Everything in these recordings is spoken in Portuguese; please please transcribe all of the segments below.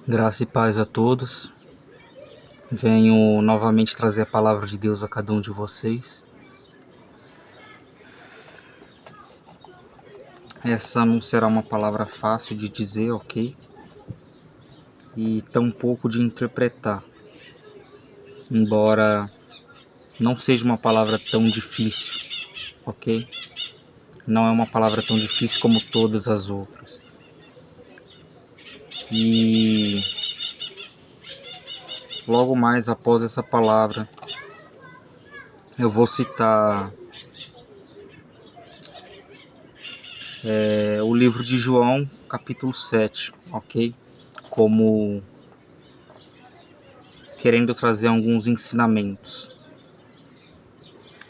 Graça e paz a todos. Venho novamente trazer a palavra de Deus a cada um de vocês. Essa não será uma palavra fácil de dizer, ok? E tampouco de interpretar. Embora não seja uma palavra tão difícil, ok? Não é uma palavra tão difícil como todas as outras. E logo mais após essa palavra, eu vou citar o livro de João, capítulo 7, ok? Como querendo trazer alguns ensinamentos.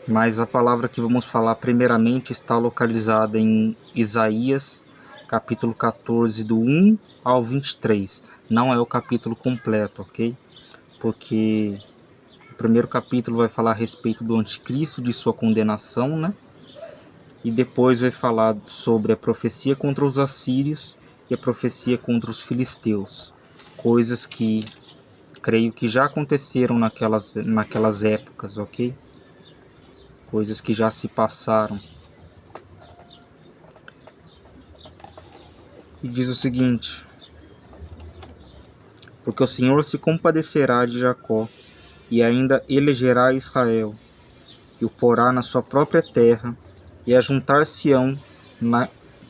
Mas a palavra que vamos falar primeiramente está localizada em Isaías, capítulo 14, do 1 ao 23. Não é o capítulo completo, ok? Porque o primeiro capítulo vai falar a respeito do anticristo, de sua condenação, né? E depois vai falar sobre a profecia contra os assírios e a profecia contra os filisteus. Coisas que creio que já aconteceram naquelas épocas, ok? Coisas que já se passaram. E diz o seguinte: porque o Senhor se compadecerá de Jacó, e ainda elegerá Israel, e o porá na sua própria terra, e ajuntar-se-ão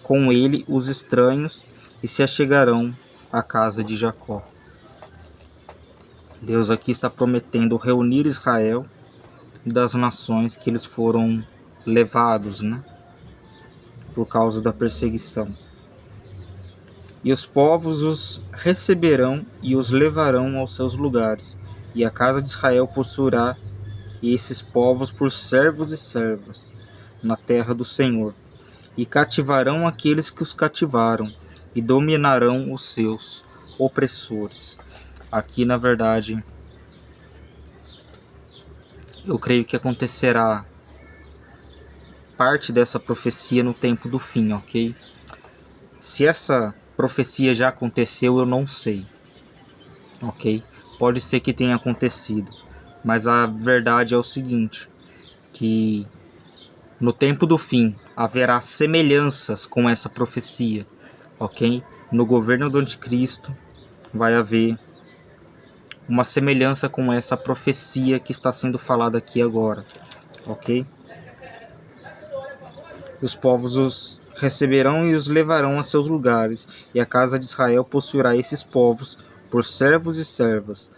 com ele os estranhos, e se achegarão à casa de Jacó. Deus aqui está prometendo reunir Israel das nações que eles foram levados, né? Por causa da perseguição. E os povos os receberão e os levarão aos seus lugares, e a casa de Israel possuirá esses povos por servos e servas na terra do Senhor, e cativarão aqueles que os cativaram, e dominarão os seus opressores. Aqui, na verdade, eu creio que acontecerá parte dessa profecia no tempo do fim, ok? Se essa profecia já aconteceu, eu não sei, ok? Pode ser que tenha acontecido, mas a verdade é o seguinte, que no tempo do fim haverá semelhanças com essa profecia, ok? No governo do anticristo vai haver uma semelhança com essa profecia que está sendo falada aqui agora, ok? Os povos os receberão e os levarão a seus lugares, e a casa de Israel possuirá esses povos por servos e servas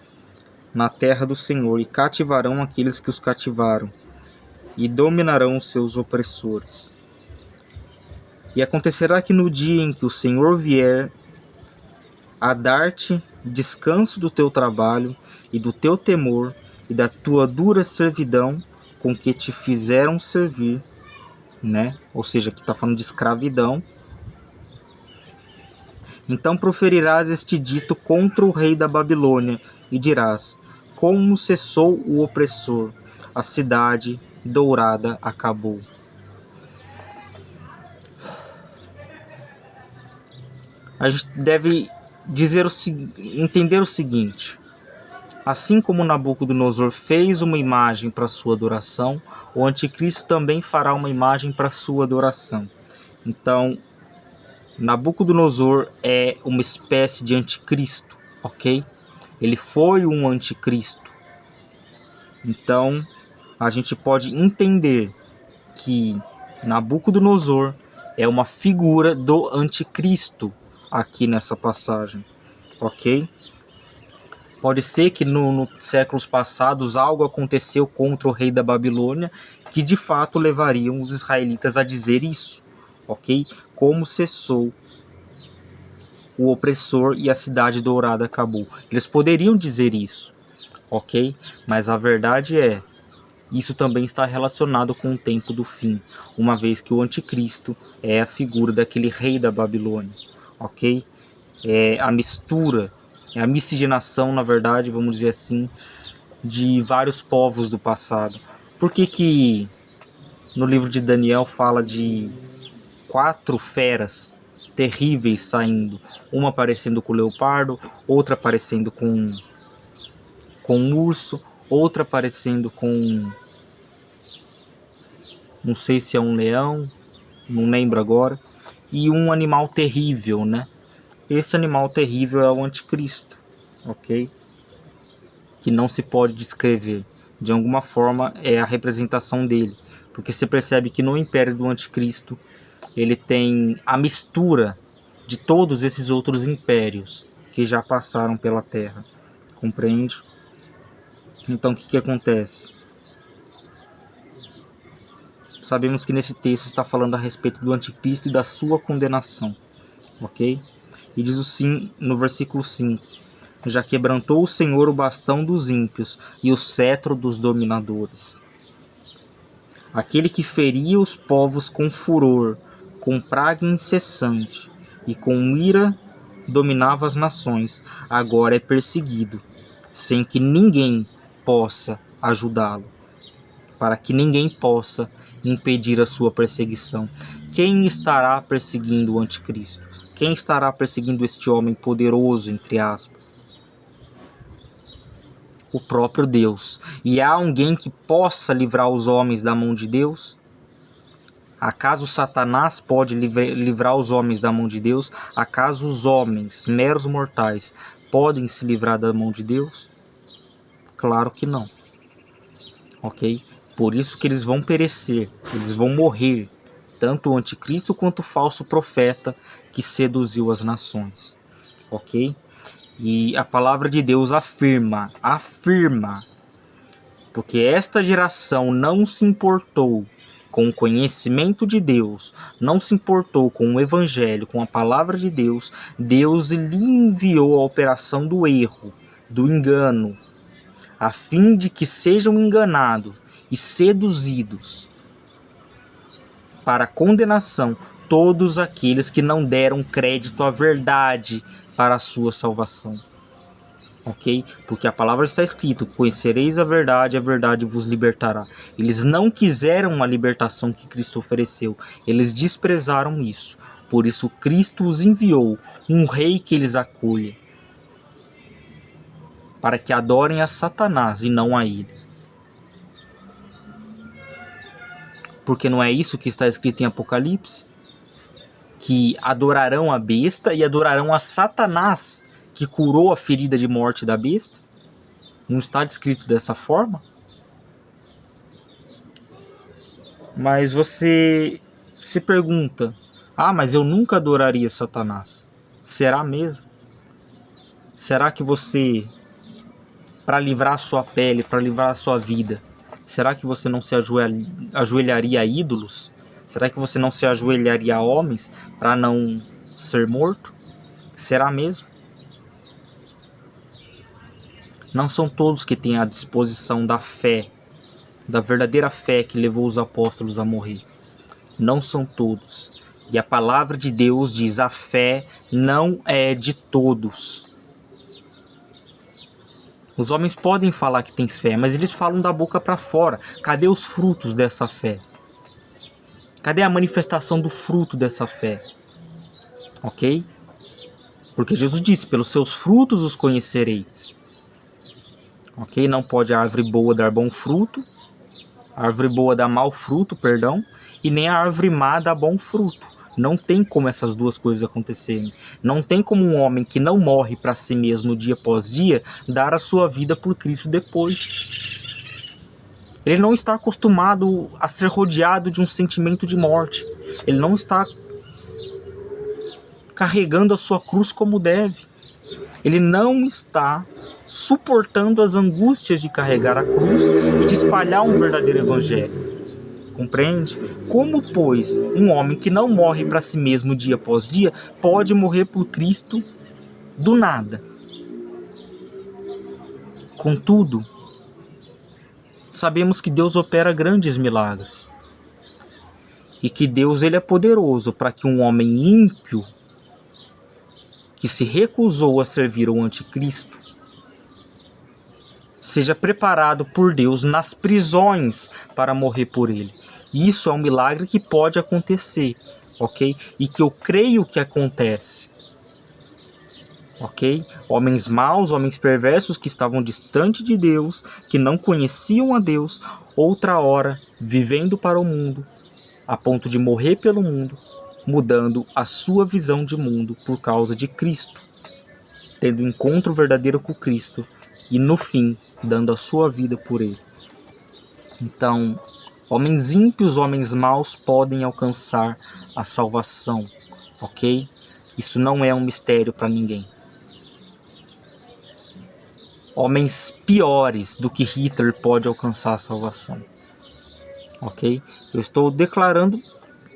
na terra do Senhor, e cativarão aqueles que os cativaram, e dominarão os seus opressores. E acontecerá que no dia em que o Senhor vier a dar-te descanso do teu trabalho e do teu temor e da tua dura servidão com que te fizeram servir, né? Ou seja, que está falando de escravidão. Então proferirás este dito contra o rei da Babilônia e dirás: como cessou o opressor, a cidade dourada acabou. A gente deve entender o seguinte: assim como Nabucodonosor fez uma imagem para sua adoração, o anticristo também fará uma imagem para sua adoração. Então, Nabucodonosor é uma espécie de anticristo, ok? Ele foi um anticristo. Então, a gente pode entender que Nabucodonosor é uma figura do anticristo aqui nessa passagem, ok? Pode ser que nos séculos passados algo aconteceu contra o rei da Babilônia que de fato levariam os israelitas a dizer isso, ok? Como cessou o opressor e a cidade dourada acabou. Eles poderiam dizer isso, ok? Mas a verdade é, isso também está relacionado com o tempo do fim, uma vez que o anticristo é a figura daquele rei da Babilônia, ok? É a mistura, é a miscigenação, na verdade, vamos dizer assim, de vários povos do passado. Por que no livro de Daniel fala de 4 feras terríveis saindo, uma parecendo com o leopardo, outra parecendo com um urso, outra parecendo com, não sei se é um leão, não lembro agora, e um animal terrível, né? Esse animal terrível é o anticristo, ok? Que não se pode descrever. De alguma forma é a representação dele, porque você percebe que no império do anticristo ele tem a mistura de todos esses outros impérios que já passaram pela terra, compreende? Então o que acontece? Sabemos que nesse texto está falando a respeito do anticristo e da sua condenação, ok? E diz assim no versículo 5: já quebrantou o Senhor o bastão dos ímpios e o cetro dos dominadores. Aquele que feria os povos com furor, com praga incessante, e com ira dominava as nações, agora é perseguido, sem que ninguém possa ajudá-lo, para que ninguém possa impedir a sua perseguição. Quem estará perseguindo o anticristo? Quem estará perseguindo este homem poderoso, entre aspas? O próprio Deus. E há alguém que possa livrar os homens da mão de Deus? Acaso Satanás pode livrar os homens da mão de Deus? Acaso os homens, meros mortais, podem se livrar da mão de Deus? Claro que não. Ok? Por isso que eles vão perecer, eles vão morrer, tanto o anticristo quanto o falso profeta que seduziu as nações. Ok? E a palavra de Deus afirma, porque esta geração não se importou com o conhecimento de Deus, não se importou com o evangelho, com a palavra de Deus, Deus lhe enviou a operação do erro, do engano, a fim de que sejam enganados e seduzidos para a condenação todos aqueles que não deram crédito à verdade para a sua salvação. Ok? Porque a palavra está escrito: conhecereis a verdade vos libertará. Eles não quiseram a libertação que Cristo ofereceu, eles desprezaram isso. Por isso Cristo os enviou, um rei que eles acolha, para que adorem a Satanás e não a ele. Porque não é isso que está escrito em Apocalipse? Que adorarão a besta e adorarão a Satanás, que curou a ferida de morte da besta? Não está descrito dessa forma? Mas você se pergunta: mas eu nunca adoraria Satanás. Será mesmo? Será que você, para livrar a sua pele, para livrar a sua vida, será que você não se ajoelharia a ídolos? Será que você não se ajoelharia a homens para não ser morto? Será mesmo? Não são todos que têm a disposição da fé, da verdadeira fé que levou os apóstolos a morrer. Não são todos. E a palavra de Deus diz: a fé não é de todos. Os homens podem falar que têm fé, mas eles falam da boca para fora. Cadê os frutos dessa fé? Cadê a manifestação do fruto dessa fé? Ok? Porque Jesus disse: pelos seus frutos os conhecereis. Ok? Não pode a árvore boa dar bom fruto, a árvore boa dar mau fruto, perdão, e nem a árvore má dar bom fruto. Não tem como essas duas coisas acontecerem. Não tem como um homem que não morre para si mesmo dia após dia dar a sua vida por Cristo depois. Ele não está acostumado a ser rodeado de um sentimento de morte. Ele não está carregando a sua cruz como deve. Ele não está suportando as angústias de carregar a cruz e de espalhar um verdadeiro evangelho. Compreende? Como, pois, um homem que não morre para si mesmo dia após dia pode morrer por Cristo do nada? Contudo, sabemos que Deus opera grandes milagres e que Deus ele é poderoso para que um homem ímpio que se recusou a servir o anticristo seja preparado por Deus nas prisões para morrer por ele. Isso é um milagre que pode acontecer ok? E que eu creio que acontece, ok? Homens maus, homens perversos que estavam distante de Deus, que não conheciam a Deus, outra hora vivendo para o mundo, a ponto de morrer pelo mundo, mudando a sua visão de mundo por causa de Cristo, tendo um encontro verdadeiro com Cristo e no fim dando a sua vida por Ele. Então, homens ímpios, homens maus podem alcançar a salvação, ok? Isso não é um mistério para ninguém. Homens piores do que Hitler podem alcançar a salvação, ok? Eu estou declarando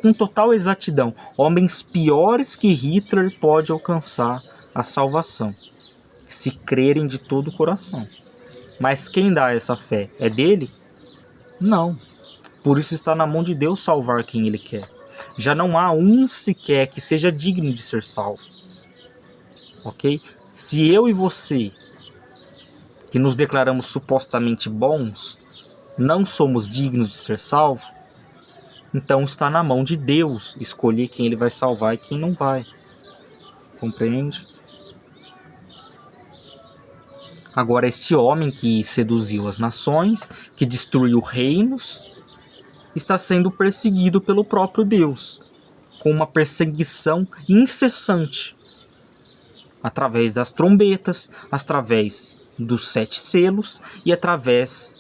com total exatidão, homens piores que Hitler podem alcançar a salvação, se crerem de todo o coração. Mas quem dá essa fé? É dele? Não. Por isso está na mão de Deus salvar quem Ele quer. Já não há um sequer que seja digno de ser salvo. Ok? Se eu e você, que nos declaramos supostamente bons, não somos dignos de ser salvos, então está na mão de Deus escolher quem Ele vai salvar e quem não vai. Compreende? Agora, este homem que seduziu as nações, que destruiu reinos, está sendo perseguido pelo próprio Deus, com uma perseguição incessante, através das trombetas, através dos 7 selos e através,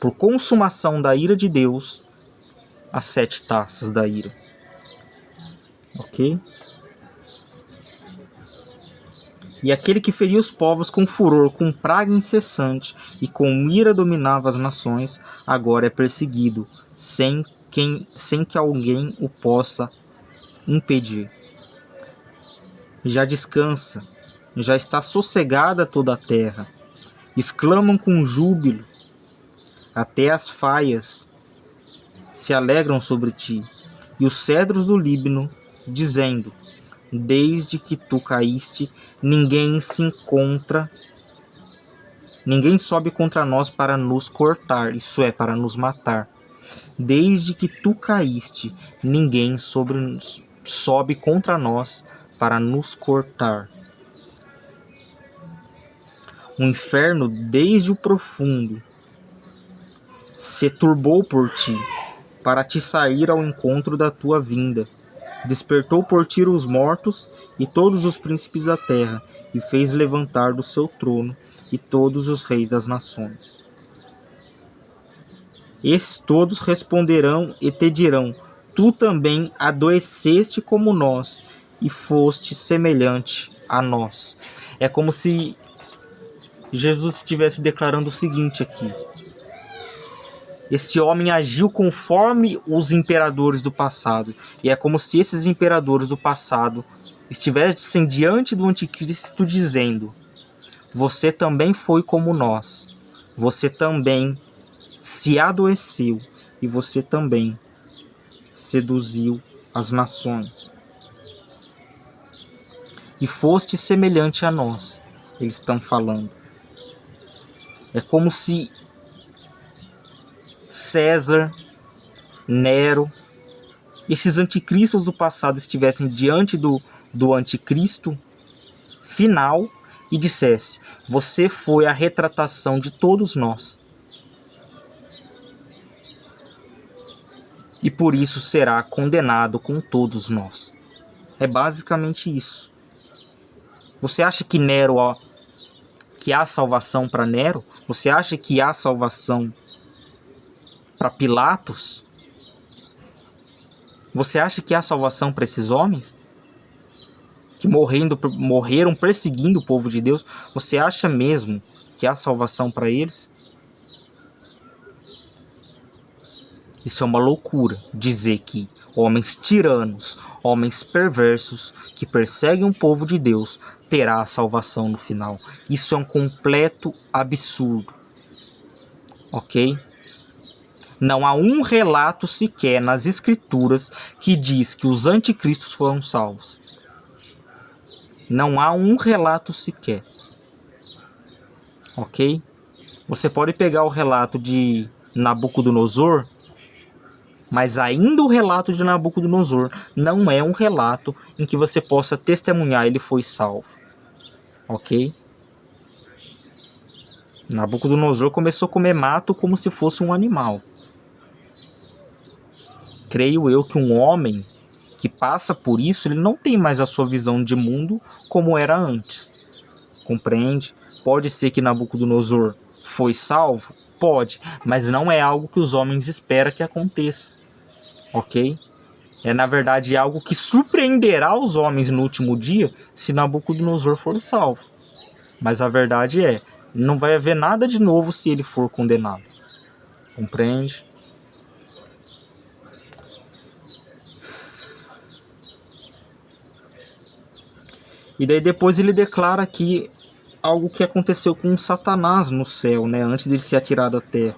por consumação da ira de Deus, as 7 taças da ira. Ok? E aquele que feria os povos com furor, com praga incessante e com ira dominava as nações, agora é perseguido, sem que alguém o possa impedir. Já descansa, já está sossegada toda a terra. Exclamam com júbilo, até as faias se alegram sobre ti, e os cedros do Líbano, dizendo: desde que tu caíste, ninguém sobe contra nós para nos cortar, isso é, para nos matar. Desde que tu caíste, ninguém sobe contra nós para nos cortar. O inferno, desde o profundo, se turbou por ti, para te sair ao encontro da tua vinda. Despertou por ti os mortos e todos os príncipes da terra, e fez levantar do seu trono e todos os reis das nações. Esses todos responderão e te dirão: tu também adoeceste como nós, e foste semelhante a nós. É como se Jesus estivesse declarando o seguinte aqui: este homem agiu conforme os imperadores do passado. E é como se esses imperadores do passado estivessem diante do anticristo dizendo: você também foi como nós. Você também se adoeceu. E você também seduziu as nações. E foste semelhante a nós. Eles estão falando. É como se César, Nero, esses anticristos do passado estivessem diante do anticristo final e dissesse: você foi a retratação de todos nós. E por isso será condenado com todos nós. É basicamente isso. Você acha que Nero, que há salvação para Nero? Você acha que há salvação para Pilatos? Você acha que há salvação para esses homens que morreram perseguindo o povo de Deus? Você acha mesmo que há salvação para eles? Isso é uma loucura, dizer que homens tiranos, homens perversos que perseguem o povo de Deus terá a salvação no final. Isso é um completo absurdo. Ok? Não há um relato sequer nas escrituras que diz que os anticristos foram salvos. Não há um relato sequer. Ok? Você pode pegar o relato de Nabucodonosor, Mas ainda o relato de Nabucodonosor não é um relato em que você possa testemunhar ele foi salvo. Ok? Nabucodonosor começou a comer mato como se fosse um animal. Creio eu que um homem que passa por isso, ele não tem mais a sua visão de mundo como era antes. Compreende? Pode ser que Nabucodonosor foi salvo? Pode, mas não é algo que os homens esperam que aconteça. Ok? É na verdade algo que surpreenderá os homens no último dia se Nabucodonosor for salvo. Mas a verdade é, não vai haver nada de novo se ele for condenado. Compreende? E daí depois ele declara aqui algo que aconteceu com Satanás no céu, né, antes dele ser atirado à terra.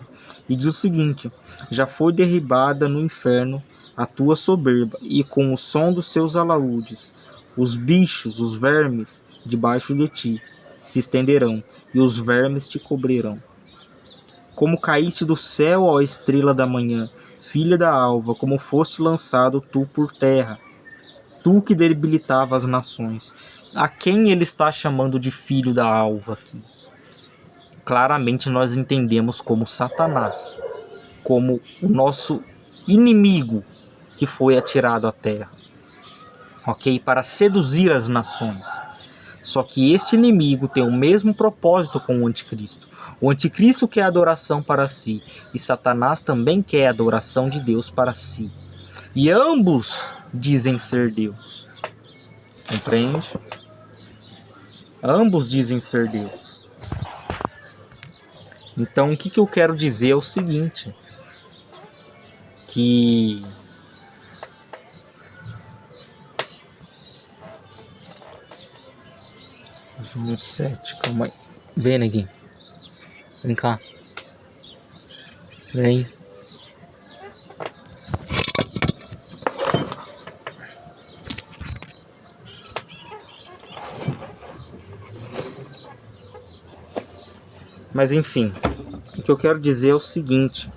E diz o seguinte: já foi derribada no inferno a tua soberba, e com o som dos seus alaúdes, os bichos, os vermes, debaixo de ti, se estenderão, e os vermes te cobrirão. Como caíste do céu, ó estrela da manhã, filha da alva, como foste lançado tu por terra, tu que debilitava as nações. A quem ele está chamando de filho da alva aqui? Claramente nós entendemos como Satanás, como o nosso inimigo que foi atirado à terra, ok? Para seduzir as nações. Só que este inimigo tem o mesmo propósito com o anticristo. O anticristo quer adoração para si, e Satanás também quer adoração de Deus para si. E ambos dizem ser Deus. Compreende? Ambos dizem ser Deus. Então o que eu quero dizer é o seguinte, que João 7, calma aí. Vem, neguinho. Vem cá. Vem. Mas enfim, o que eu quero dizer é o seguinte: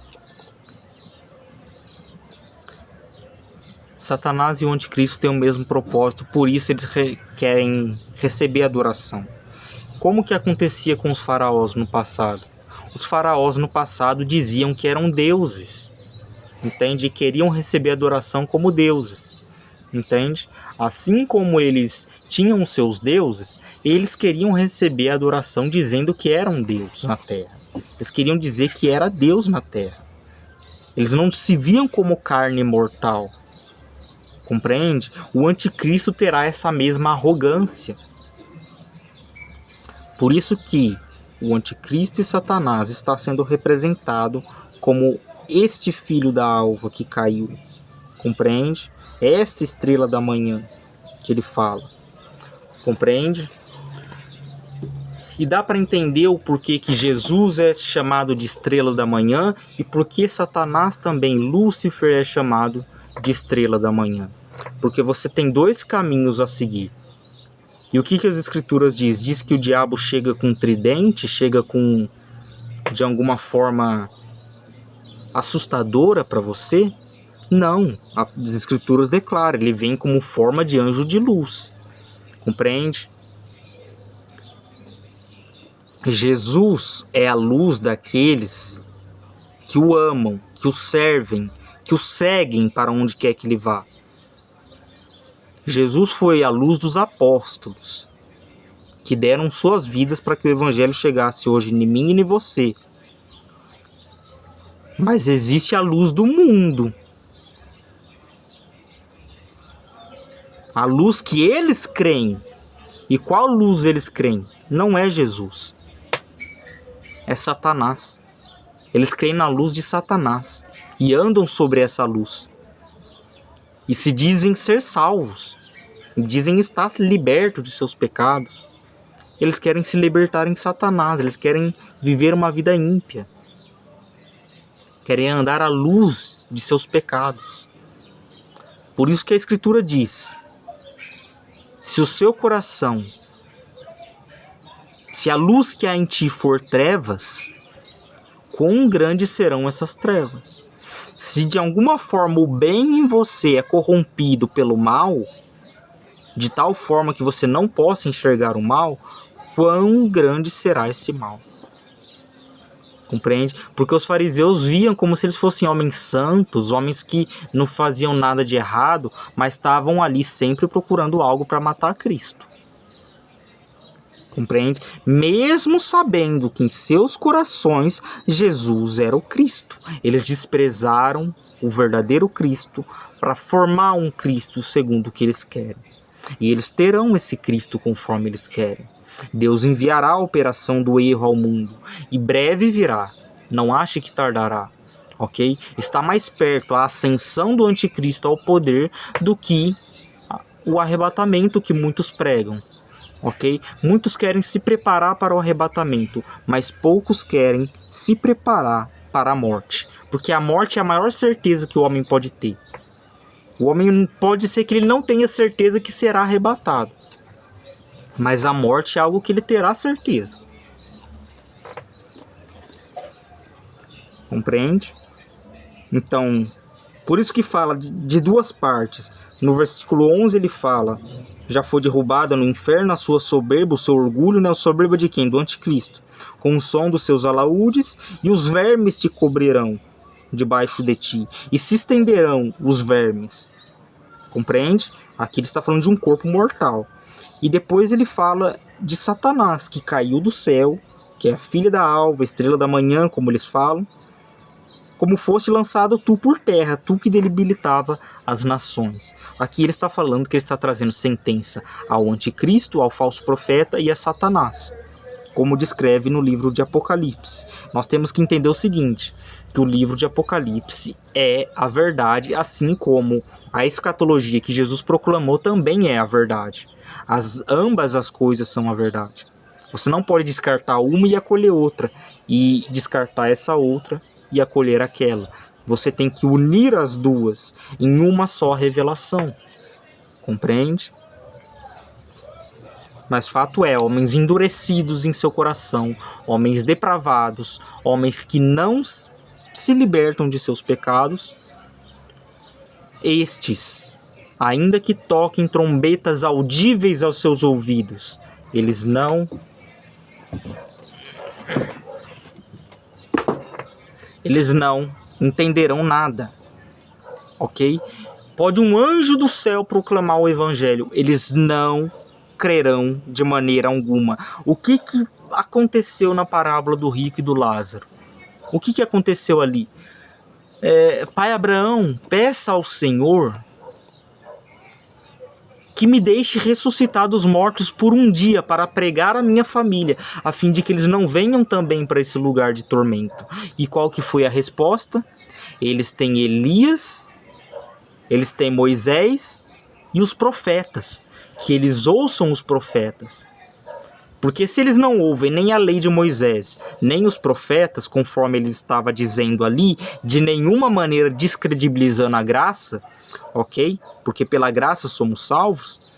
Satanás e o anticristo têm o mesmo propósito, por isso eles querem receber adoração. Como que acontecia com os faraós no passado? Os faraós no passado diziam que eram deuses, entende? E queriam receber adoração como deuses, entende? Assim como eles tinham os seus deuses, eles queriam receber adoração dizendo que eram Deus na terra. Eles queriam dizer que era Deus na terra. Eles não se viam como carne mortal. Compreende? O anticristo terá essa mesma arrogância. Por isso que o anticristo e Satanás está sendo representado como este filho da alva que caiu. Compreende? Essa estrela da manhã que ele fala. Compreende? E dá para entender o porquê que Jesus é chamado de estrela da manhã e porquê Satanás também, Lúcifer, é chamado de estrela da manhã. Porque você tem dois caminhos a seguir. E o que as escrituras diz? Diz que o diabo chega com um tridente, chega com, de alguma forma, assustadora para você? Não, as escrituras declaram, ele vem como forma de anjo de luz. Compreende? Jesus é a luz daqueles que o amam, que o servem, que o seguem para onde quer que ele vá. Jesus foi a luz dos apóstolos, que deram suas vidas para que o evangelho chegasse hoje em mim e em você. Mas existe a luz do mundo. A luz que eles creem. E qual luz eles creem? Não é Jesus. É Satanás. Eles creem na luz de Satanás e andam sobre essa luz. E se dizem ser salvos. Dizem estar libertos de seus pecados. Eles querem se libertar em Satanás. Eles querem viver uma vida ímpia. Querem andar à luz de seus pecados. Por isso que a Escritura diz: se o seu coração, se a luz que há em ti for trevas, quão grandes serão essas trevas? Se de alguma forma o bem em você é corrompido pelo mal, de tal forma que você não possa enxergar o mal, quão grande será esse mal? Compreende? Porque os fariseus viam como se eles fossem homens santos, homens que não faziam nada de errado, mas estavam ali sempre procurando algo para matar Cristo. Compreende? Mesmo sabendo que em seus corações Jesus era o Cristo. Eles desprezaram o verdadeiro Cristo para formar um Cristo segundo o que eles querem. E eles terão esse Cristo conforme eles querem. Deus enviará a operação do erro ao mundo, e breve virá, não ache que tardará, ok? Está mais perto a ascensão do anticristo ao poder do que o arrebatamento que muitos pregam, ok? Muitos querem se preparar para o arrebatamento, mas poucos querem se preparar para a morte, porque a morte é a maior certeza que o homem pode ter. O homem pode ser que ele não tenha certeza que será arrebatado, mas a morte é algo que ele terá certeza. Compreende? Então, por isso que fala de duas partes. No versículo 11 ele fala: já foi derrubada no inferno a sua soberba, o seu orgulho, né? A soberba de quem? Do anticristo. Com o som dos seus alaúdes, e os vermes te cobrirão debaixo de ti, e se estenderão os vermes. Compreende? Aqui ele está falando de um corpo mortal. E depois ele fala de Satanás, que caiu do céu, que é a filha da alva, estrela da manhã, como eles falam, como fosse lançado tu por terra, tu que debilitava as nações. Aqui ele está falando que ele está trazendo sentença ao anticristo, ao falso profeta e a Satanás, como descreve no livro de Apocalipse. Nós temos que entender o seguinte, que o livro de Apocalipse é a verdade, assim como a escatologia que Jesus proclamou também é a verdade. Ambas as coisas são a verdade. Você não pode descartar uma e acolher outra, e descartar essa outra e acolher aquela. Você tem que unir as duas em uma só revelação. Compreende? Mas fato é, homens endurecidos em seu coração, homens depravados, homens que não se libertam de seus pecados, estes, ainda que toquem trombetas audíveis aos seus ouvidos, eles não entenderão nada, ok? Pode um anjo do céu proclamar o evangelho, eles não crerão de maneira alguma. O que aconteceu na parábola do rico e do Lázaro? O que aconteceu ali? Pai Abraão, peça ao Senhor que me deixe ressuscitar dos mortos por um dia para pregar a minha família, a fim de que eles não venham também para esse lugar de tormento. E qual que foi a resposta? Eles têm Elias, eles têm Moisés e os profetas, que eles ouçam os profetas. Porque se eles não ouvem nem a lei de Moisés, nem os profetas, conforme ele estava dizendo ali, de nenhuma maneira descredibilizando a graça, ok? Porque pela graça somos salvos.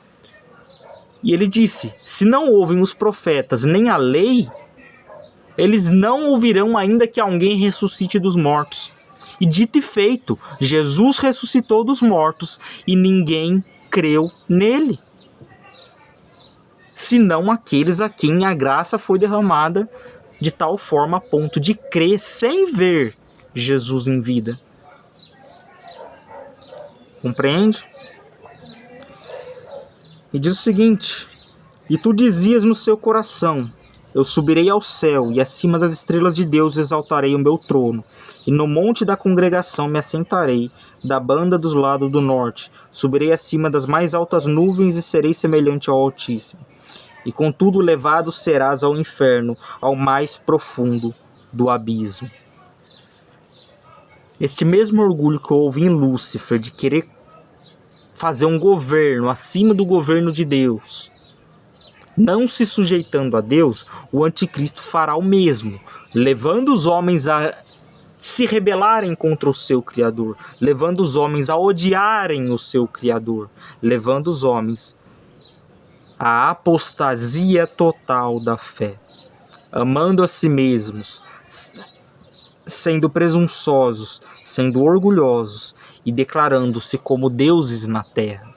E ele disse, se não ouvem os profetas nem a lei, eles não ouvirão ainda que alguém ressuscite dos mortos. E dito e feito, Jesus ressuscitou dos mortos e ninguém creu nele, senão aqueles a quem a graça foi derramada de tal forma a ponto de crer sem ver Jesus em vida. Compreende? E diz o seguinte: e tu dizias no seu coração, eu subirei ao céu, e acima das estrelas de Deus exaltarei o meu trono, e no monte da congregação me assentarei, da banda dos lados do norte, subirei acima das mais altas nuvens e serei semelhante ao Altíssimo. E contudo levado serás ao inferno, ao mais profundo do abismo. Este mesmo orgulho que houve em Lúcifer de querer fazer um governo acima do governo de Deus, não se sujeitando a Deus, o anticristo fará o mesmo, levando os homens a se rebelarem contra o seu Criador, levando os homens a odiarem o seu Criador, levando os homens à apostasia total da fé, amando a si mesmos, sendo presunçosos, sendo orgulhosos e declarando-se como deuses na terra.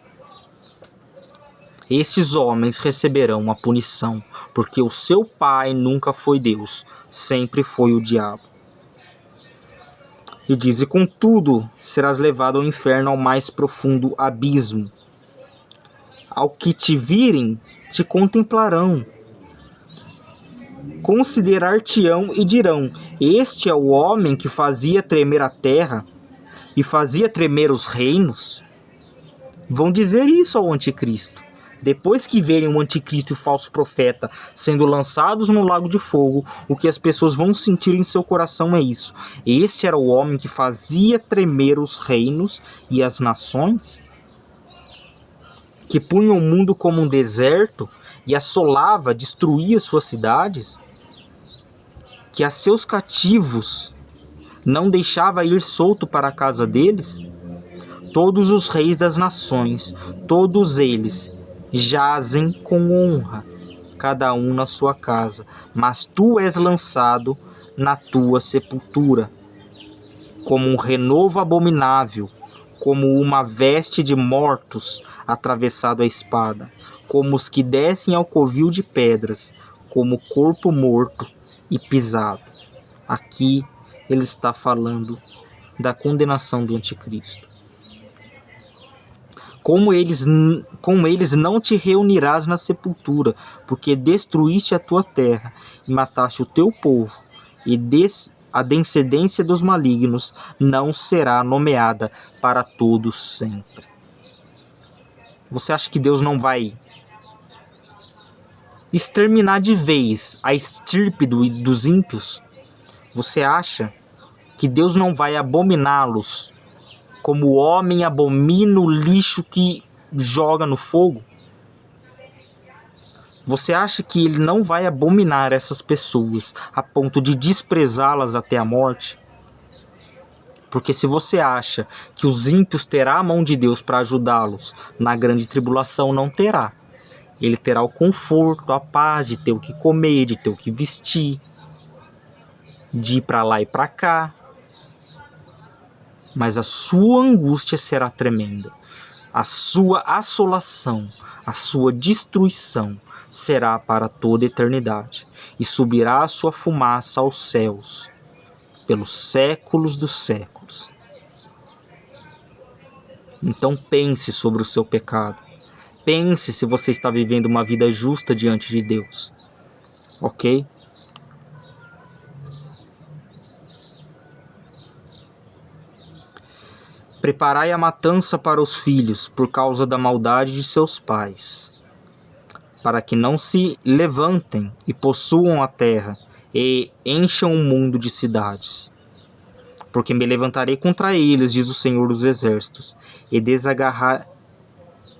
Estes homens receberão a punição, porque o seu pai nunca foi Deus, sempre foi o diabo. E diz: e contudo serás levado ao inferno, ao mais profundo abismo. Ao que te virem, te contemplarão, considerar-te-ão e dirão: este é o homem que fazia tremer a terra e fazia tremer os reinos. Vão dizer isso ao anticristo. Depois que verem o anticristo e o falso profeta sendo lançados no lago de fogo, o que as pessoas vão sentir em seu coração é isso: este era o homem que fazia tremer os reinos e as nações, que punha o mundo como um deserto e assolava, destruía suas cidades, que a seus cativos não deixava ir solto para a casa deles. Todos os reis das nações, todos eles jazem com honra, cada um na sua casa, mas tu és lançado na tua sepultura, como um renovo abominável, como uma veste de mortos atravessado a espada, como os que descem ao covil de pedras, como corpo morto e pisado. Aqui ele está falando da condenação do anticristo. Com eles não te reunirás na sepultura, porque destruíste a tua terra e mataste o teu povo, e a descendência dos malignos não será nomeada para todos sempre. Você acha que Deus não vai exterminar de vez a estirpe dos ímpios? Você acha que Deus não vai abominá-los como o homem abomina o lixo que joga no fogo? Você acha que ele não vai abominar essas pessoas a ponto de desprezá-las até a morte? Porque se você acha que os ímpios terá a mão de Deus para ajudá-los na grande tribulação, não terá. Ele terá o conforto, a paz de ter o que comer, de ter o que vestir, de ir para lá e para cá. Mas a sua angústia será tremenda. A sua assolação, a sua destruição será para toda a eternidade. E subirá a sua fumaça aos céus, pelos séculos dos séculos. Então pense sobre o seu pecado. Pense se você está vivendo uma vida justa diante de Deus. Ok? Preparai a matança para os filhos, por causa da maldade de seus pais, para que não se levantem e possuam a terra, e encham o mundo de cidades. Porque me levantarei contra eles, diz o Senhor dos Exércitos, e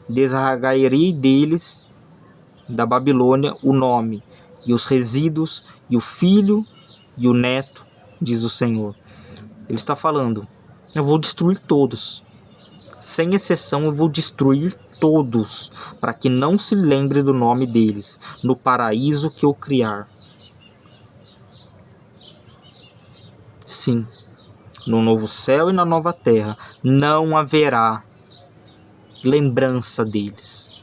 desarraigarei deles, da Babilônia, o nome, e os resíduos, e o filho, e o neto, diz o Senhor. Ele está falando: eu vou destruir todos. Sem exceção, eu vou destruir todos, para que não se lembre do nome deles, no paraíso que eu criar. Sim, no novo céu e na nova terra, não haverá lembrança deles.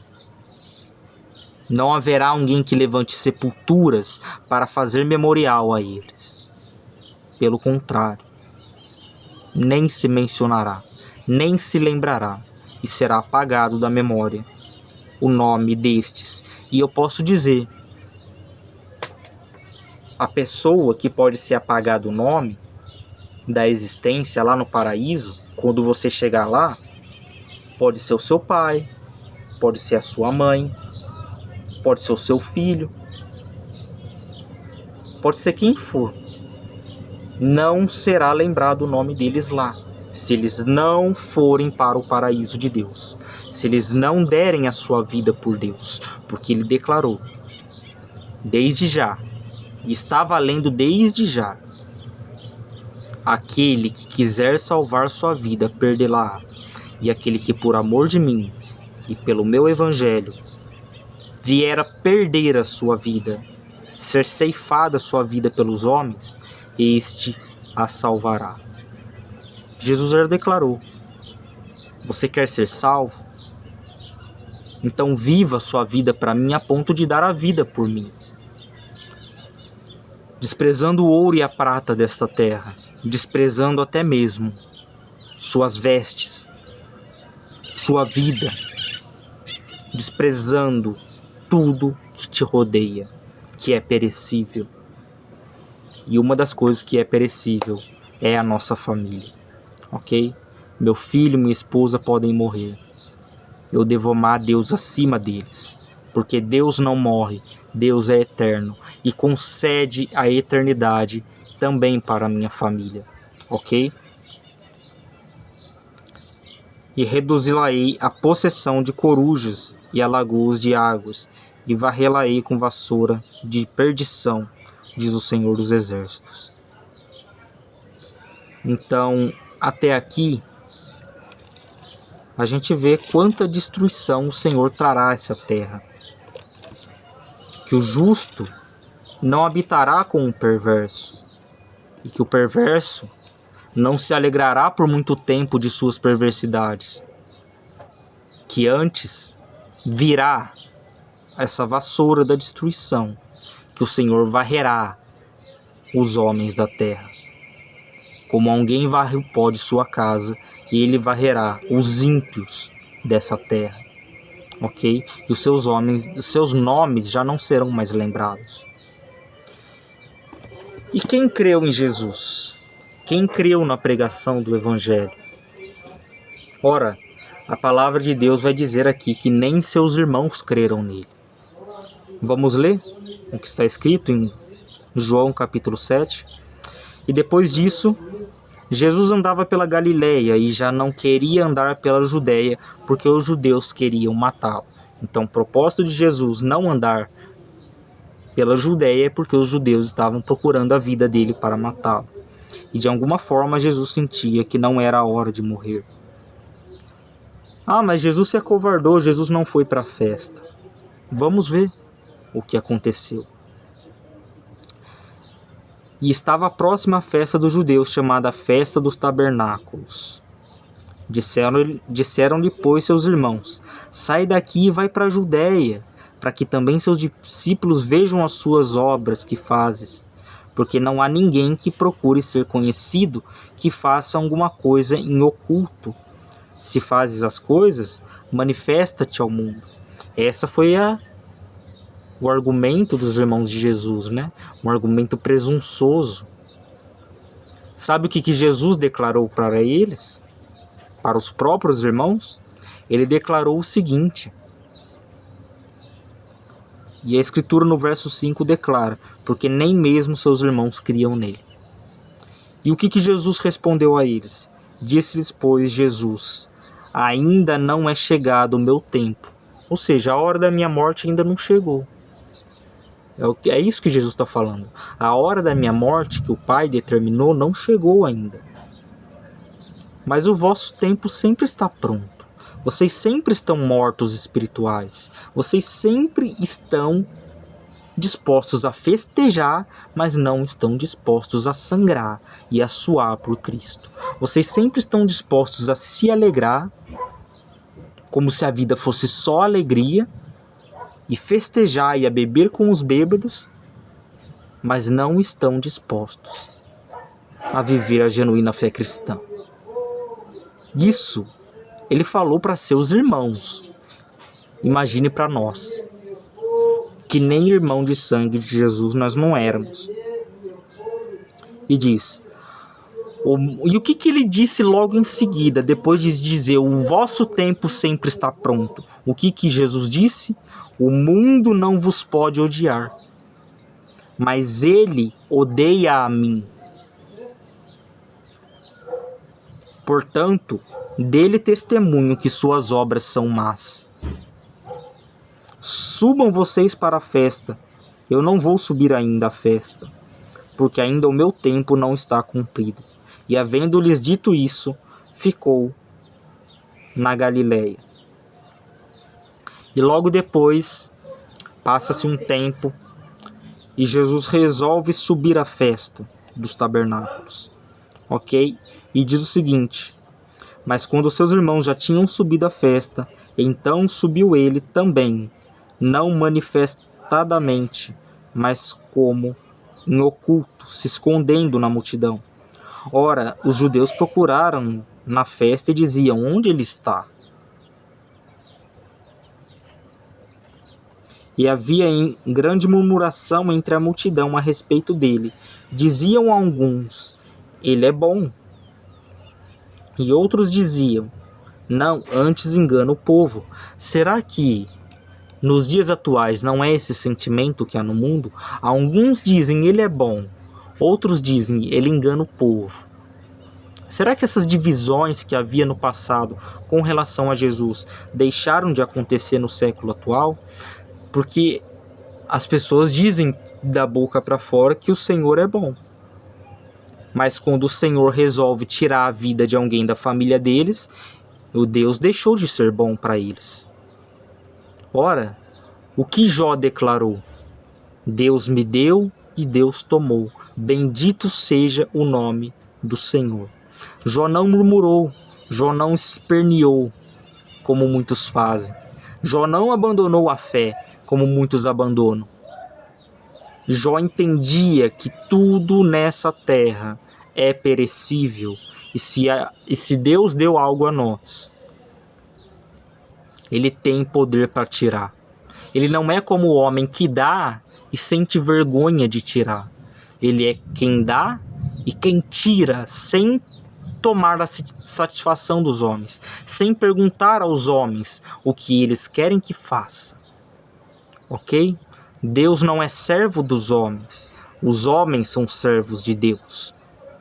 Não haverá alguém que levante sepulturas para fazer memorial a eles. Pelo contrário, nem se mencionará, nem se lembrará, e será apagado da memória o nome destes. E eu posso dizer, a pessoa que pode ser apagado o nome da existência lá no paraíso, quando você chegar lá, pode ser o seu pai, pode ser a sua mãe, pode ser o seu filho, pode ser quem for. Não será lembrado o nome deles lá, se eles não forem para o paraíso de Deus, se eles não derem a sua vida por Deus, porque Ele declarou, desde já, e está valendo desde já: aquele que quiser salvar sua vida, perdê-la, e aquele que por amor de mim e pelo meu evangelho vier a perder a sua vida, ser ceifada a sua vida pelos homens, este a salvará. Jesus já declarou: você quer ser salvo? Então viva sua vida para mim a ponto de dar a vida por mim. Desprezando o ouro e a prata desta terra, desprezando até mesmo suas vestes, sua vida, desprezando tudo que te rodeia, que é perecível. E uma das coisas que é perecível é a nossa família, ok? Meu filho e minha esposa podem morrer. Eu devo amar Deus acima deles, porque Deus não morre, Deus é eterno e concede a eternidade também para a minha família, ok? E reduzi-la-ei a possessão de corujas e a lagoas de águas, e varrê-la-ei com vassoura de perdição, diz o Senhor dos Exércitos. Então, até aqui, a gente vê quanta destruição o Senhor trará a essa terra. Que o justo não habitará com o perverso, e que o perverso não se alegrará por muito tempo de suas perversidades. Que antes virá essa vassoura da destruição, que o Senhor varrerá os homens da terra. Como alguém varre o pó de sua casa, e ele varrerá os ímpios dessa terra, ok? E os seus nomes já não serão mais lembrados. E quem creu em Jesus? Quem creu na pregação do Evangelho? Ora, a palavra de Deus vai dizer aqui que nem seus irmãos creram nele. Vamos ler o que está escrito em João capítulo 7. E depois disso, Jesus andava pela Galileia e já não queria andar pela Judeia, porque os judeus queriam matá-lo. Então, o propósito de Jesus não andar pela Judeia é porque os judeus estavam procurando a vida dele para matá-lo. E de alguma forma Jesus sentia que não era a hora de morrer. Ah, mas Jesus se acovardou, Jesus não foi para a festa. Vamos ver o que aconteceu. E estava próxima à festa dos judeus, chamada Festa dos Tabernáculos. Disseram-lhe, pois, seus irmãos: sai daqui e vai para a Judéia, para que também seus discípulos vejam as suas obras que fazes. Porque não há ninguém que procure ser conhecido que faça alguma coisa em oculto. Se fazes as coisas, manifesta-te ao mundo. Essa foi o argumento dos irmãos de Jesus, né? Um argumento presunçoso. Sabe o que Jesus declarou para eles? Para os próprios irmãos? Ele declarou o seguinte. E a Escritura no verso 5 declara: porque nem mesmo seus irmãos criam nele. E o que Jesus respondeu a eles? Disse-lhes, pois, Jesus: ainda não é chegado o meu tempo. Ou seja, a hora da minha morte ainda não chegou. É isso que Jesus está falando. A hora da minha morte, que o Pai determinou, não chegou ainda. Mas o vosso tempo sempre está pronto. Vocês sempre estão mortos espirituais. Vocês sempre estão dispostos a festejar, mas não estão dispostos a sangrar e a suar por Cristo. Vocês sempre estão dispostos a se alegrar, como se a vida fosse só alegria, e festejar e a beber com os bêbados, mas não estão dispostos a viver a genuína fé cristã. Isso ele falou para seus irmãos. Imagine para nós, que nem irmão de sangue de Jesus nós não éramos. E diz, e o que ele disse logo em seguida, depois de dizer, o vosso tempo sempre está pronto? O que Jesus disse? O mundo não vos pode odiar, mas ele odeia a mim. Portanto, dê-lhe testemunho que suas obras são más. Subam vocês para a festa. Eu não vou subir ainda à festa, porque ainda o meu tempo não está cumprido. E havendo-lhes dito isso, ficou na Galileia. E logo depois, passa-se um tempo, e Jesus resolve subir à festa dos tabernáculos. ok? E diz o seguinte: mas quando seus irmãos já tinham subido à festa, então subiu ele também, não manifestadamente, mas como em oculto, se escondendo na multidão. Ora, os judeus procuraram na festa e diziam: onde ele está? E havia grande murmuração entre a multidão a respeito dele. Diziam alguns: ele é bom. E outros diziam: não, antes engana o povo. Será que nos dias atuais não é esse sentimento que há no mundo? Alguns dizem: ele é bom. Outros dizem: ele engana o povo. Será que essas divisões que havia no passado com relação a Jesus deixaram de acontecer no século atual? Porque as pessoas dizem da boca para fora que o Senhor é bom. Mas quando o Senhor resolve tirar a vida de alguém da família deles, o Deus deixou de ser bom para eles. Ora, o que Jó declarou? Deus me deu e Deus tomou. Bendito seja o nome do Senhor. Jó não murmurou, Jó não esperneou, como muitos fazem. Jó não abandonou a fé, como muitos abandonam. Jó entendia que tudo nessa terra é perecível, e se Deus deu algo a nós, Ele tem poder para tirar. Ele não é como o homem que dá e sente vergonha de tirar. Ele é quem dá e quem tira sem tomar a satisfação dos homens, sem perguntar aos homens o que eles querem que faça. Ok? Deus não é servo dos homens. Os homens são servos de Deus.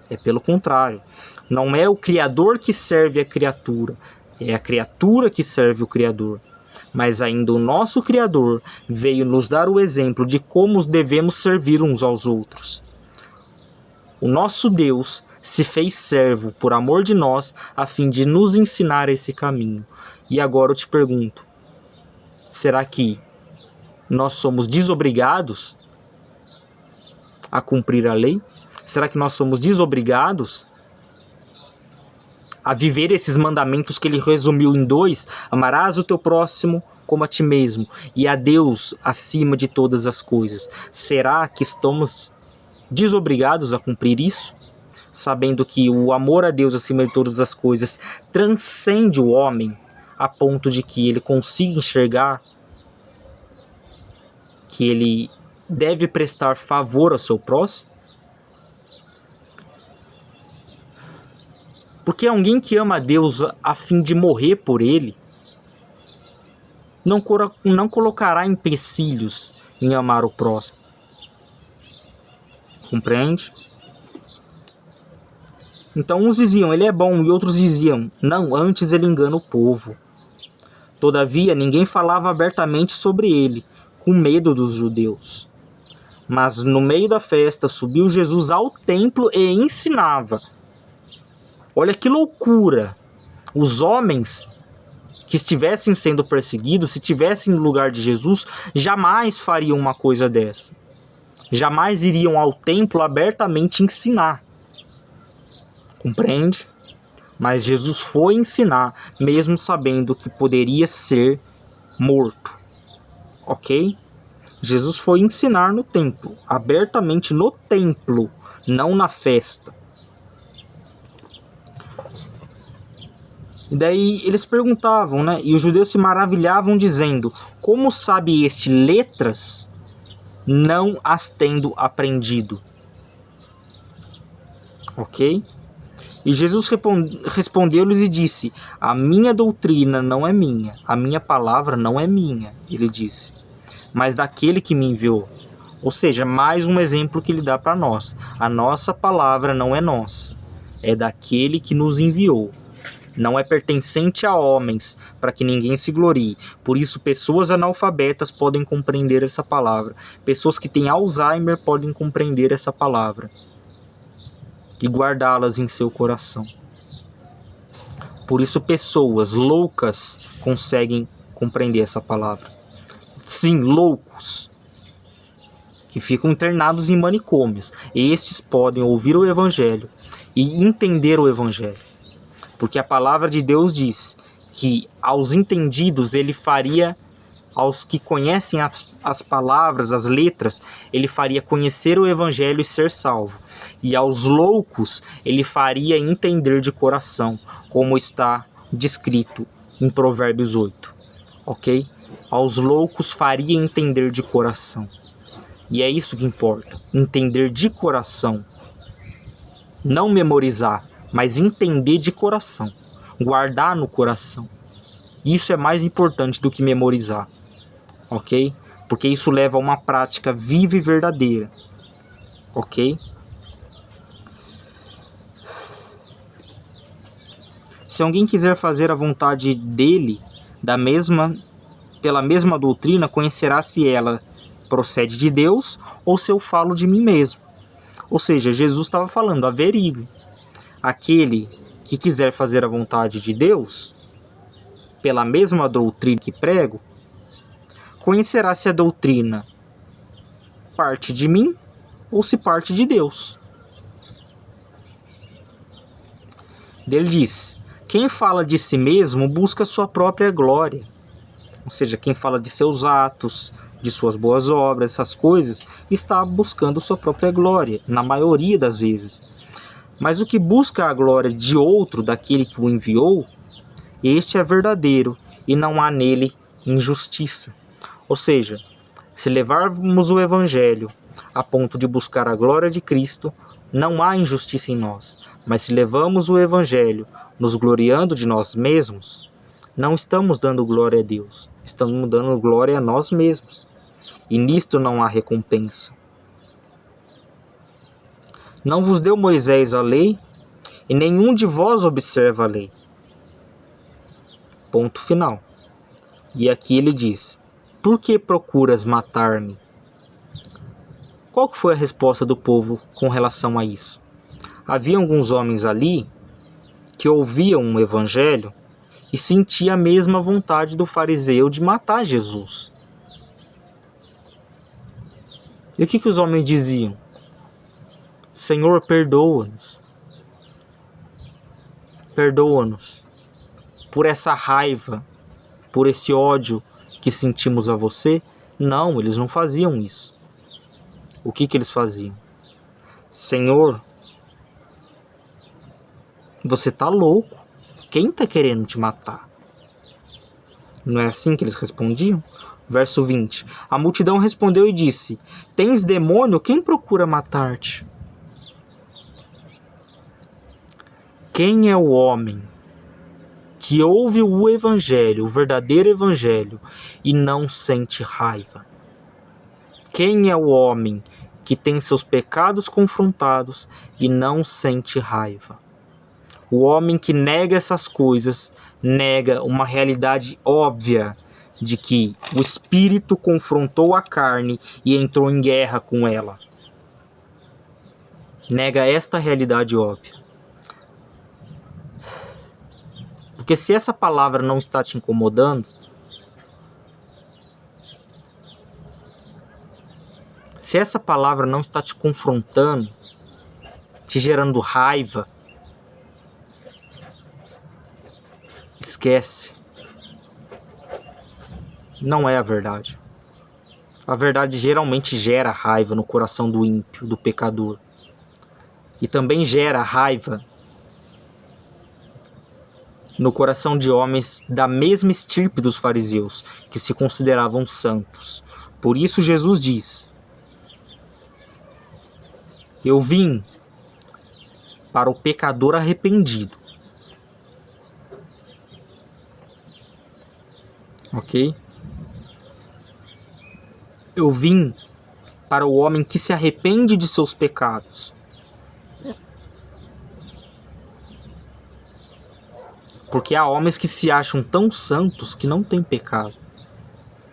É pelo contrário. Não é o Criador que serve a criatura. É a criatura que serve o Criador. Mas ainda o nosso Criador veio nos dar o exemplo de como devemos servir uns aos outros. O nosso Deus se fez servo por amor de nós, a fim de nos ensinar esse caminho. E agora eu te pergunto, será que nós somos desobrigados a cumprir a lei? Será que nós somos desobrigados a viver esses mandamentos que ele resumiu em 2? Amarás o teu próximo como a ti mesmo, e a Deus acima de todas as coisas. Será que estamos desobrigados a cumprir isso? Sabendo que o amor a Deus acima de todas as coisas transcende o homem a ponto de que ele consiga enxergar que ele deve prestar favor ao seu próximo? Porque alguém que ama a Deus a fim de morrer por ele não colocará empecilhos em amar o próximo. Compreende? Então uns diziam: ele é bom, e outros diziam: não, antes ele engana o povo. Todavia ninguém falava abertamente sobre ele, com medo dos judeus. Mas no meio da festa subiu Jesus ao templo e ensinava. Olha que loucura! Os homens que estivessem sendo perseguidos, se estivessem no lugar de Jesus, jamais fariam uma coisa dessa. Jamais iriam ao templo abertamente ensinar. Compreende? Mas Jesus foi ensinar, mesmo sabendo que poderia ser morto. Ok? Jesus foi ensinar no templo, abertamente no templo, não na festa. E daí eles perguntavam, né? E os judeus se maravilhavam, dizendo: como sabe este letras, não as tendo aprendido? Ok? E Jesus respondeu-lhes e disse: a minha doutrina não é minha, a minha palavra não é minha, ele disse, mas daquele que me enviou. Ou seja, mais um exemplo que ele dá para nós. A nossa palavra não é nossa, é daquele que nos enviou. Não é pertencente a homens, para que ninguém se glorie. Por isso, pessoas analfabetas podem compreender essa palavra. Pessoas que têm Alzheimer podem compreender essa palavra e guardá-las em seu coração. Por isso, pessoas loucas conseguem compreender essa palavra. Sim, loucos, que ficam internados em manicômios. Estes podem ouvir o Evangelho e entender o Evangelho. Porque a palavra de Deus diz que aos entendidos ele faria, aos que conhecem as palavras, as letras, ele faria conhecer o Evangelho e ser salvo. E aos loucos ele faria entender de coração, como está descrito em Provérbios 8. Ok? Aos loucos faria entender de coração. E é isso que importa, entender de coração. Não memorizar, mas entender de coração, guardar no coração. Isso é mais importante do que memorizar, ok? Porque isso leva a uma prática viva e verdadeira, ok? Se alguém quiser fazer a vontade dele, pela mesma doutrina, conhecerá se ela procede de Deus ou se eu falo de mim mesmo. Ou seja, Jesus estava falando, averigue. Aquele que quiser fazer a vontade de Deus, pela mesma doutrina que prego, conhecerá se a doutrina parte de mim ou se parte de Deus. Ele diz, quem fala de si mesmo busca sua própria glória. Ou seja, quem fala de seus atos, de suas boas obras, essas coisas, está buscando sua própria glória, na maioria das vezes. Mas o que busca a glória de outro, daquele que o enviou, este é verdadeiro e não há nele injustiça. Ou seja, se levarmos o Evangelho a ponto de buscar a glória de Cristo, não há injustiça em nós. Mas se levamos o Evangelho nos gloriando de nós mesmos, não estamos dando glória a Deus, estamos dando glória a nós mesmos. E nisto não há recompensa. Não vos deu Moisés a lei, e nenhum de vós observa a lei. Ponto final. E aqui ele diz, por que procuras matar-me? Qual que foi a resposta do povo com relação a isso? Havia alguns homens ali que ouviam o Evangelho e sentiam a mesma vontade do fariseu de matar Jesus. E o que os homens diziam? Senhor, perdoa-nos. Perdoa-nos por essa raiva, por esse ódio que sentimos a você. Não, eles não faziam isso. O que eles faziam? Senhor, você tá louco. Quem tá querendo te matar? Não é assim que eles respondiam? Verso 20. A multidão respondeu e disse, tens demônio? Quem procura matar-te? Quem é o homem que ouve o Evangelho, o verdadeiro Evangelho, e não sente raiva? Quem é o homem que tem seus pecados confrontados e não sente raiva? O homem que nega essas coisas, nega uma realidade óbvia de que o Espírito confrontou a carne e entrou em guerra com ela. Nega esta realidade óbvia. Porque se essa palavra não está te incomodando, se essa palavra não está te confrontando, te gerando raiva, esquece. Não é a verdade. A verdade geralmente gera raiva no coração do ímpio, do pecador. E também gera raiva no coração de homens da mesma estirpe dos fariseus, que se consideravam santos. Por isso Jesus diz, eu vim para o pecador arrependido. Ok? Eu vim para o homem que se arrepende de seus pecados. Porque há homens que se acham tão santos que não têm pecado.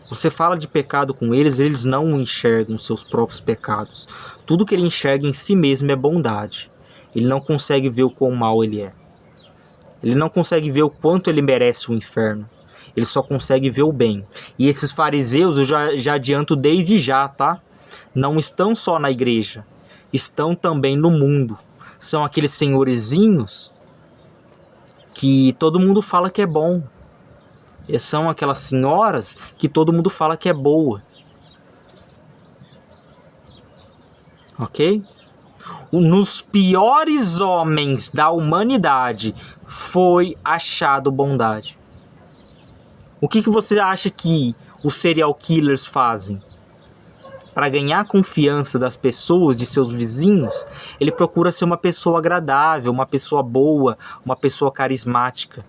Você fala de pecado com eles, eles não enxergam seus próprios pecados. Tudo que ele enxerga em si mesmo é bondade. Ele não consegue ver o quão mal ele é. Ele não consegue ver o quanto ele merece o inferno. Ele só consegue ver o bem. E esses fariseus, eu já adianto desde já, tá? não estão só na igreja, estão também no mundo. São aqueles senhorizinhos que todo mundo fala que é bom. E são aquelas senhoras que todo mundo fala que é boa. Ok? Nos piores homens da humanidade foi achado bondade. O que você acha que os serial killers fazem? Para ganhar a confiança das pessoas, de seus vizinhos, ele procura ser uma pessoa agradável, uma pessoa boa, uma pessoa carismática.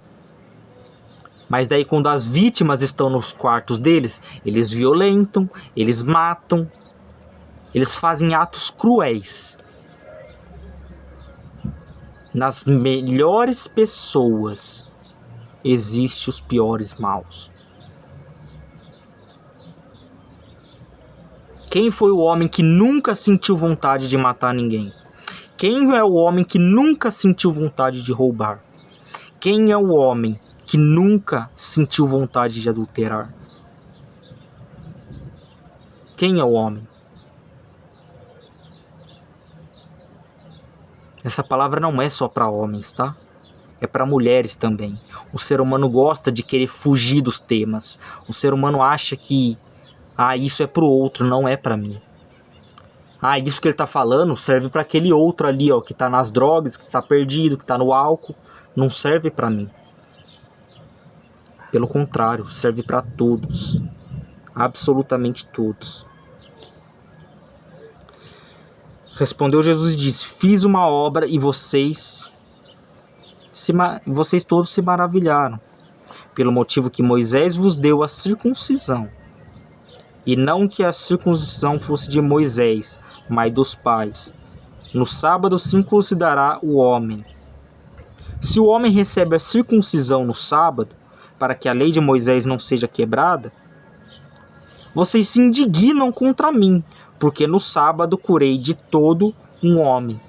Mas daí quando as vítimas estão nos quartos deles, eles violentam, eles matam, eles fazem atos cruéis. Nas melhores pessoas existem os piores maus. Quem foi o homem que nunca sentiu vontade de matar ninguém? Quem é o homem que nunca sentiu vontade de roubar? Quem é o homem que nunca sentiu vontade de adulterar? Quem é o homem? Essa palavra não é só para homens, tá? É para mulheres também. O ser humano gosta de querer fugir dos temas. O ser humano acha que isso é pro outro, não é para mim. Isso que ele tá falando serve para aquele outro ali, ó, que tá nas drogas, que tá perdido, que tá no álcool. Não serve para mim. Pelo contrário, serve para todos. Absolutamente todos. Respondeu Jesus e disse: fiz uma obra e vocês todos se maravilharam, pelo motivo que Moisés vos deu a circuncisão. E não que a circuncisão fosse de Moisés, mas dos pais. No sábado circuncidará o homem. Se o homem recebe a circuncisão no sábado, para que a lei de Moisés não seja quebrada, vocês se indignam contra mim, porque no sábado curei de todo um homem.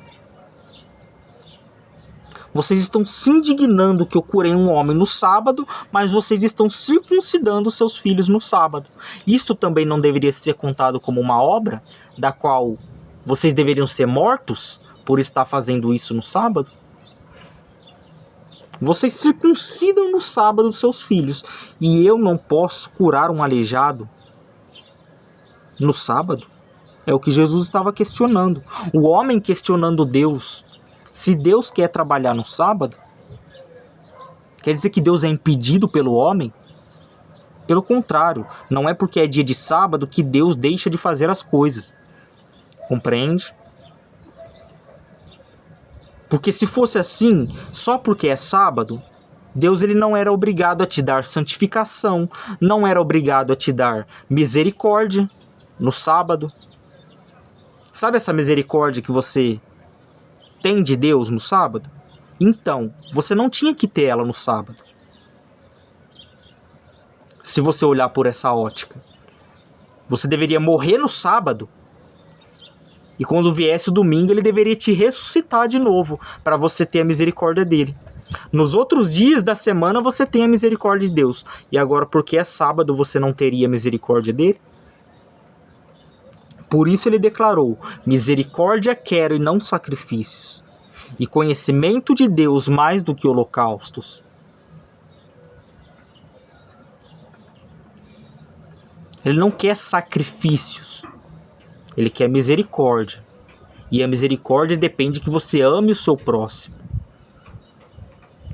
Vocês estão se indignando que eu curei um homem no sábado, mas vocês estão circuncidando seus filhos no sábado. Isso também não deveria ser contado como uma obra, da qual vocês deveriam ser mortos por estar fazendo isso no sábado? Vocês circuncidam no sábado seus filhos, e eu não posso curar um aleijado no sábado? É o que Jesus estava questionando. O homem questionando Deus. Se Deus quer trabalhar no sábado, quer dizer que Deus é impedido pelo homem? Pelo contrário, não é porque é dia de sábado que Deus deixa de fazer as coisas. Compreende? Porque se fosse assim, só porque é sábado, Deus ele não era obrigado a te dar santificação, não era obrigado a te dar misericórdia no sábado. Sabe essa misericórdia que você tem de Deus no sábado? Então, você não tinha que ter ela no sábado. Se você olhar por essa ótica, você deveria morrer no sábado, e quando viesse o domingo ele deveria te ressuscitar de novo, para você ter a misericórdia dele. Nos outros dias da semana você tem a misericórdia de Deus, e agora porque é sábado você não teria a misericórdia dele? Por isso ele declarou: misericórdia quero e não sacrifícios, e conhecimento de Deus mais do que holocaustos. Ele não quer sacrifícios, ele quer misericórdia. E a misericórdia depende que você ame o seu próximo,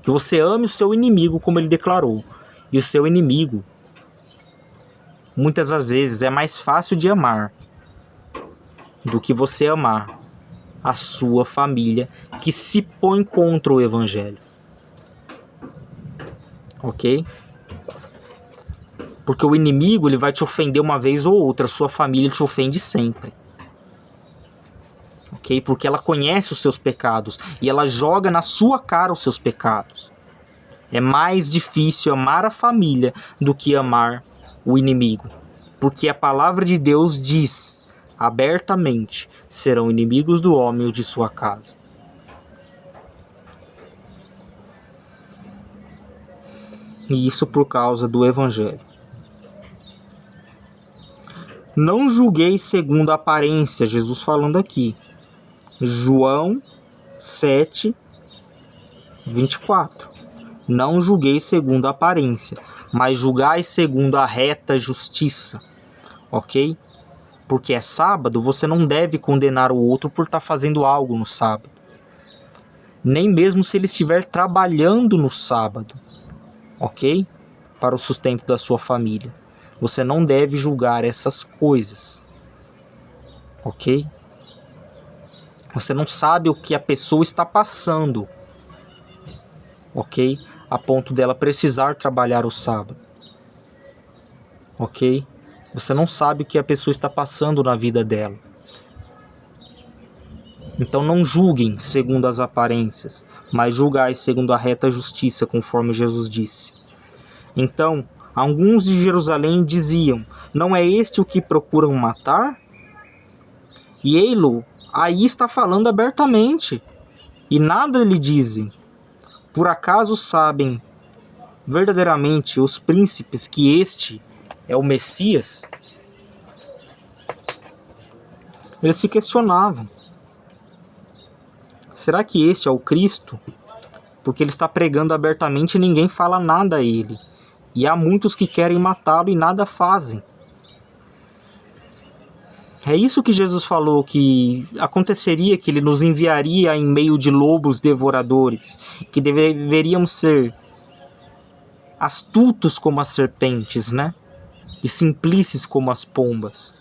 que você ame o seu inimigo, como ele declarou. E o seu inimigo, muitas das vezes, é mais fácil de amar do que você amar a sua família que se põe contra o evangelho. Ok? Porque o inimigo ele vai te ofender uma vez ou outra, a sua família te ofende sempre. Ok? Porque ela conhece os seus pecados e ela joga na sua cara os seus pecados. É mais difícil amar a família do que amar o inimigo. Porque a palavra de Deus diz abertamente: serão inimigos do homem ou de sua casa. E isso por causa do evangelho. Não julgueis segundo a aparência, Jesus falando aqui. João 7, 24. Não julgueis segundo a aparência, mas julgai segundo a reta justiça. Ok? Porque é sábado, você não deve condenar o outro por estar fazendo algo no sábado. Nem mesmo se ele estiver trabalhando no sábado. Ok? Para o sustento da sua família. Você não deve julgar essas coisas. Ok? Você não sabe o que a pessoa está passando. Ok? A ponto dela precisar trabalhar o sábado. Ok? Você não sabe o que a pessoa está passando na vida dela. Então não julguem segundo as aparências, mas julgai segundo a reta justiça, conforme Jesus disse. Então, alguns de Jerusalém diziam: não é este o que procuram matar? E ei-lo, aí está falando abertamente, e nada lhe dizem. Por acaso sabem verdadeiramente os príncipes que este é o Messias? Eles se questionavam. Será que este é o Cristo? Porque ele está pregando abertamente e ninguém fala nada a ele. E há muitos que querem matá-lo e nada fazem. É isso que Jesus falou, que aconteceria, que ele nos enviaria em meio de lobos devoradores, que deveríamos ser astutos como as serpentes, né? E simplices como as pombas.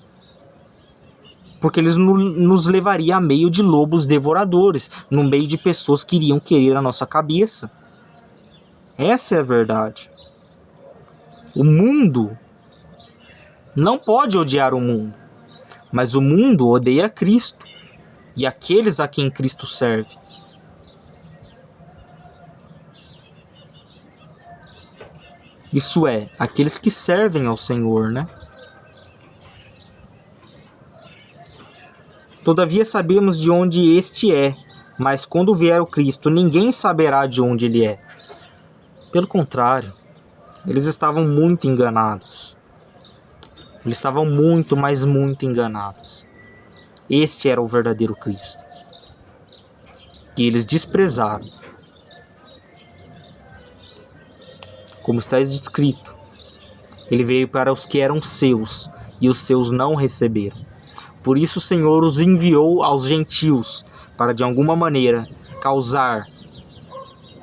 Porque eles nos levaria a meio de lobos devoradores, no meio de pessoas que iriam querer a nossa cabeça. Essa é a verdade. O mundo não pode odiar o mundo, mas o mundo odeia Cristo e aqueles a quem Cristo serve. Isso é, aqueles que servem ao Senhor, né? Todavia sabemos de onde este é, mas quando vier o Cristo, ninguém saberá de onde ele é. Pelo contrário, eles estavam muito enganados. Eles estavam muito, mas muito enganados. Este era o verdadeiro Cristo, que eles desprezaram. Como está escrito, ele veio para os que eram seus, e os seus não receberam. Por isso o Senhor os enviou aos gentios, para de alguma maneira causar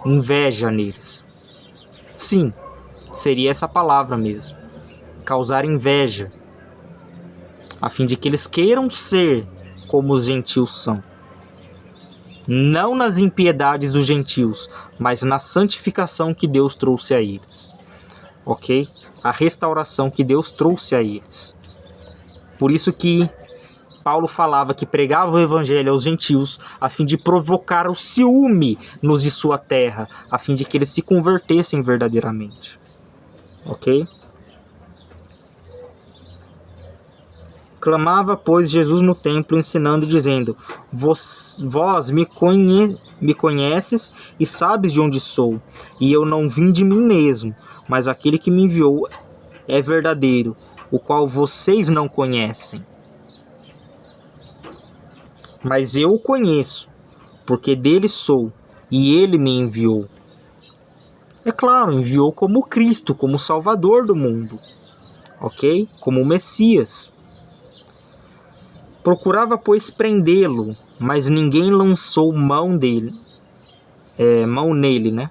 inveja neles. Sim, seria essa palavra mesmo. Causar inveja, a fim de que eles queiram ser como os gentios são. Não nas impiedades dos gentios, mas na santificação que Deus trouxe a eles. Ok? A restauração que Deus trouxe a eles. Por isso que Paulo falava que pregava o evangelho aos gentios a fim de provocar o ciúme nos de sua terra, a fim de que eles se convertessem verdadeiramente. Ok? Clamava, pois, Jesus no templo, ensinando e dizendo: Vós me conheces e sabes de onde sou, e eu não vim de mim mesmo, mas aquele que me enviou é verdadeiro, o qual vocês não conhecem. Mas eu o conheço, porque dele sou, e ele me enviou. É claro, enviou como Cristo, como Salvador do mundo, ok? Como o Messias. Procurava, pois, prendê-lo, mas ninguém lançou mão nele, né?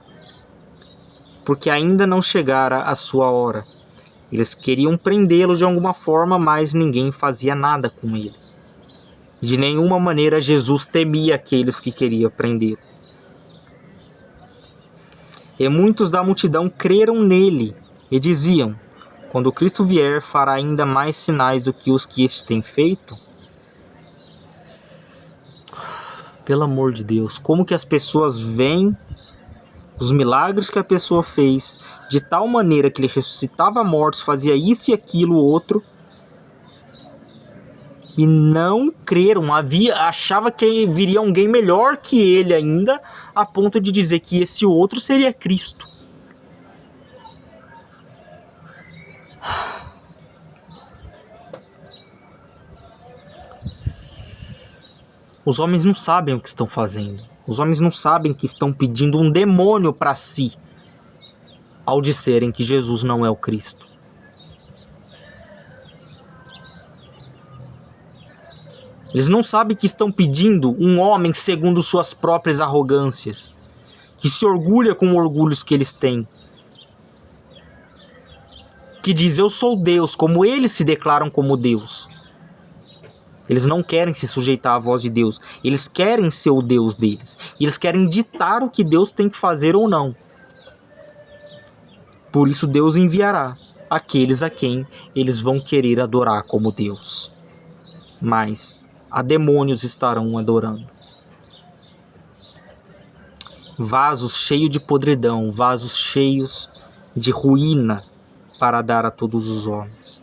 Porque ainda não chegara a sua hora. Eles queriam prendê-lo de alguma forma, mas ninguém fazia nada com ele. De nenhuma maneira Jesus temia aqueles que queriam prendê-lo. E muitos da multidão creram nele e diziam: quando Cristo vier, fará ainda mais sinais do que os que este tem feito? Pelo amor de Deus, como que as pessoas veem os milagres que a pessoa fez, de tal maneira que ele ressuscitava mortos, fazia isso e aquilo outro, e não creram, achava que viria alguém melhor que ele ainda, a ponto de dizer que esse outro seria Cristo. Os homens não sabem o que estão fazendo. Os homens não sabem que estão pedindo um demônio para si ao disserem que Jesus não é o Cristo. Eles não sabem que estão pedindo um homem segundo suas próprias arrogâncias, que se orgulha com orgulhos que eles têm, que diz: eu sou Deus, como eles se declaram como Deus. Eles não querem se sujeitar à voz de Deus, eles querem ser o Deus deles, e eles querem ditar o que Deus tem que fazer ou não. Por isso Deus enviará aqueles a quem eles vão querer adorar como Deus. Mas a demônios estarão adorando. Vasos cheios de podridão, vasos cheios de ruína para dar a todos os homens,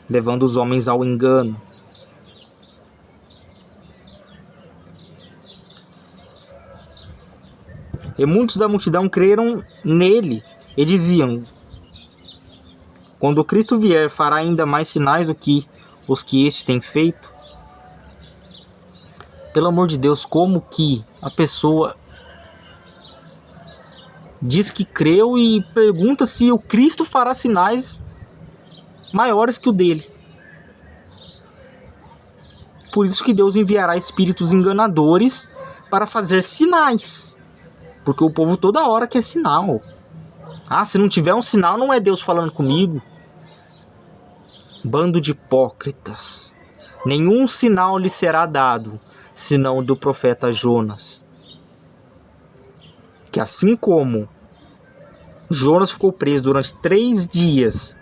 levando os homens ao engano. E muitos da multidão creram nele e diziam: quando Cristo vier, fará ainda mais sinais do que os que este tem feito? Pelo amor de Deus, como que a pessoa diz que creu e pergunta se o Cristo fará sinais maiores que o dele? Por isso que Deus enviará espíritos enganadores para fazer sinais. Porque o povo toda hora quer sinal. Ah, se não tiver um sinal, não é Deus falando comigo. Bando de hipócritas. Nenhum sinal lhe será dado, senão do profeta Jonas. Que assim como Jonas ficou preso durante 3 dias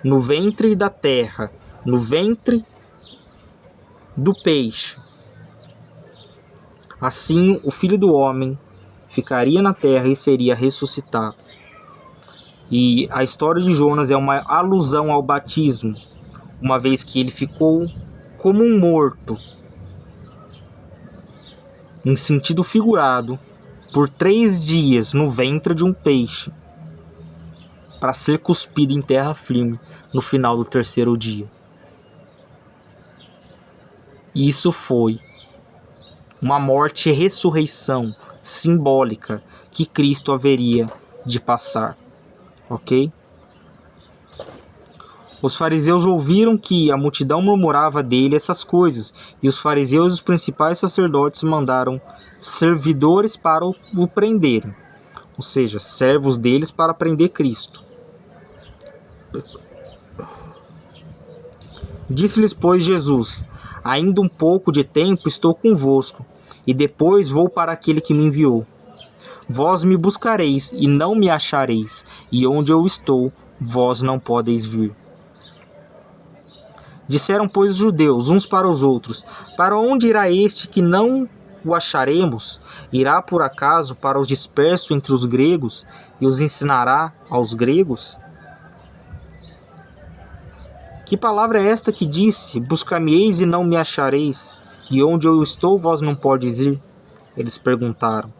no ventre da terra, no ventre do peixe, assim o Filho do Homem ficaria na terra e seria ressuscitado. E a história de Jonas é uma alusão ao batismo, uma vez que ele ficou como um morto, em sentido figurado, por 3 dias no ventre de um peixe, para ser cuspido em terra firme no final do 3º dia. Isso foi uma morte e ressurreição simbólica que Cristo haveria de passar, ok? Os fariseus ouviram que a multidão murmurava dele essas coisas, e os fariseus e os principais sacerdotes mandaram servidores para o prenderem, ou seja, servos deles para prender Cristo. Disse-lhes, pois, Jesus: ainda um pouco de tempo estou convosco, e depois vou para aquele que me enviou. Vós me buscareis e não me achareis, e onde eu estou, vós não podeis vir. Disseram, pois, os judeus uns para os outros: para onde irá este que não o acharemos? Irá por acaso para os dispersos entre os gregos e os ensinará aos gregos? Que palavra é esta que disse: buscar-me-eis e não me achareis, e onde eu estou vós não podes ir? Eles perguntaram.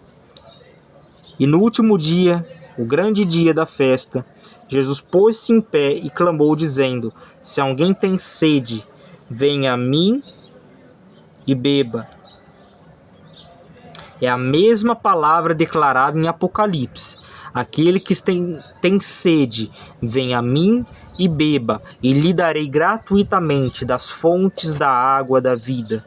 E no último dia, o grande dia da festa, Jesus pôs-se em pé e clamou, dizendo: se alguém tem sede, venha a mim e beba. É a mesma palavra declarada em Apocalipse: aquele que tem sede, venha a mim e beba, e lhe darei gratuitamente das fontes da água da vida.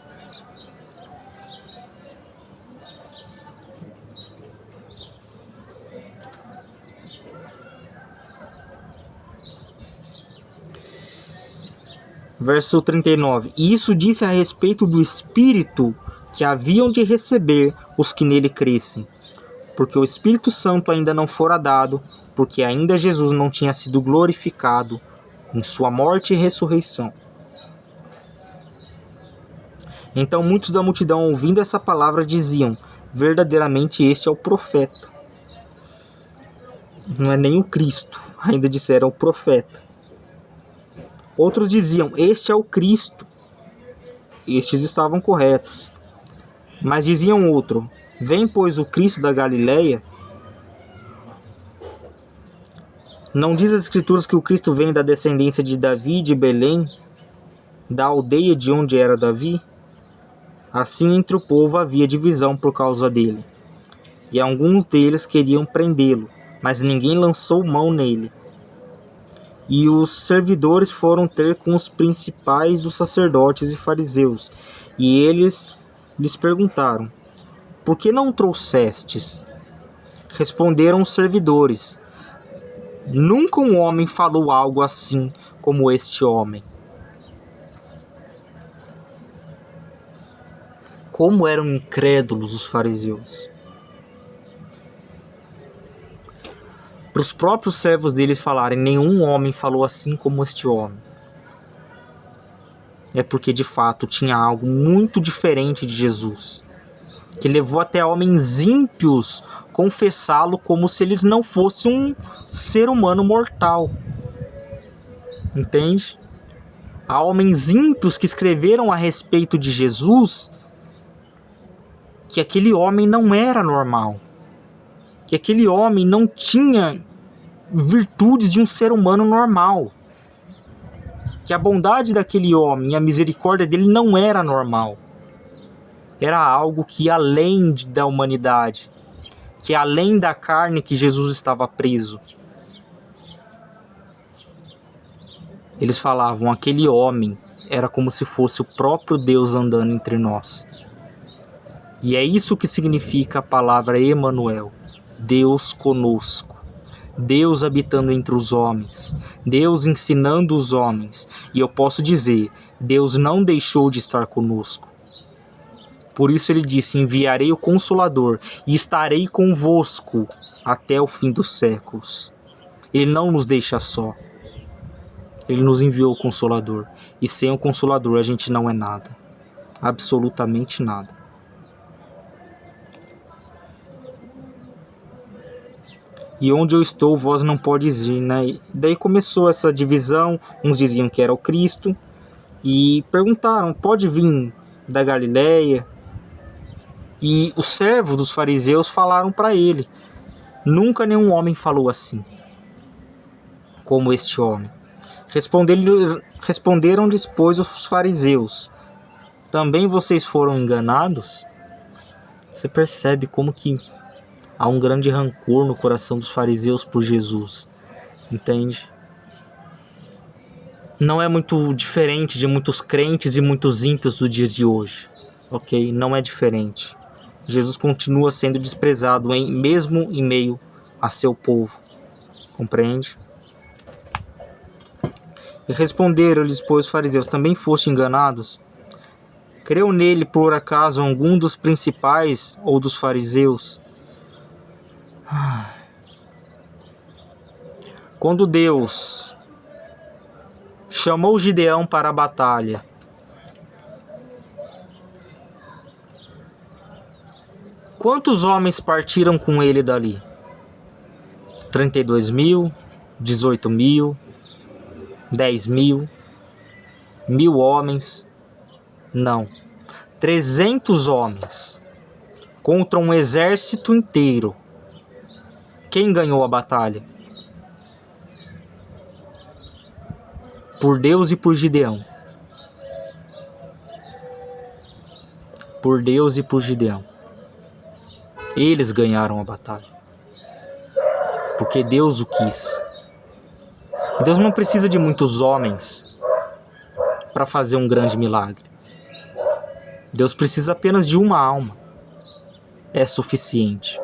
Verso 39. E isso disse a respeito do Espírito que haviam de receber os que nele crescem, porque o Espírito Santo ainda não fora dado, porque ainda Jesus não tinha sido glorificado em sua morte e ressurreição. Então muitos da multidão, ouvindo essa palavra, diziam: verdadeiramente este é o profeta. Não é nem o Cristo, ainda disseram o profeta. Outros diziam: este é o Cristo. Estes estavam corretos. Mas diziam outro: vem, pois, o Cristo da Galileia? Não diz as Escrituras que o Cristo vem da descendência de Davi, de Belém, da aldeia de onde era Davi? Assim, entre o povo havia divisão por causa dele. E alguns deles queriam prendê-lo, mas ninguém lançou mão nele. E os servidores foram ter com os principais dos sacerdotes e fariseus, e eles lhes perguntaram: por que não o trouxestes? Responderam os servidores: nunca um homem falou algo assim como este homem. Como eram incrédulos os fariseus! Para os próprios servos deles falarem: nenhum homem falou assim como este homem, é porque de fato tinha algo muito diferente de Jesus, que levou até homens ímpios confessá-lo como se eles não fossem um ser humano mortal. Entende? Há homens ímpios que escreveram a respeito de Jesus que aquele homem não era normal, que aquele homem não tinha virtudes de um ser humano normal, que a bondade daquele homem, a misericórdia dele não era normal, era algo que ia além da humanidade, que além da carne que Jesus estava preso. Eles falavam: aquele homem era como se fosse o próprio Deus andando entre nós. E é isso que significa a palavra Emanuel, Deus conosco, Deus habitando entre os homens, Deus ensinando os homens. E eu posso dizer, Deus não deixou de estar conosco. Por isso ele disse: enviarei o Consolador e estarei convosco até o fim dos séculos. Ele não nos deixa só. Ele nos enviou o Consolador. E sem o Consolador a gente não é nada. Absolutamente nada. E onde eu estou, vós não podes ir, né? Daí começou essa divisão. Uns diziam que era o Cristo. E perguntaram: pode vir da Galileia? E os servos dos fariseus falaram para ele: nunca nenhum homem falou assim, como este homem. Responderam-lhes, pois, os fariseus: também vocês foram enganados? Você percebe como que há um grande rancor no coração dos fariseus por Jesus, entende? Não é muito diferente de muitos crentes e muitos ímpios dos dias de hoje, ok? Não é diferente. Jesus continua sendo desprezado mesmo em meio a seu povo, compreende? E responderam-lhes, pois, os fariseus: também foste enganados? Creu nele, por acaso, algum dos principais ou dos fariseus? Quando Deus chamou Gideão para a batalha, quantos homens partiram com ele dali? 32.000, 18.000, 10.000, 1.000 homens? Não. 300 homens contra um exército inteiro. Quem ganhou a batalha? Por Deus e por Gideão. Por Deus e por Gideão. Eles ganharam a batalha. Porque Deus o quis. Deus não precisa de muitos homens para fazer um grande milagre. Deus precisa apenas de uma alma. É suficiente.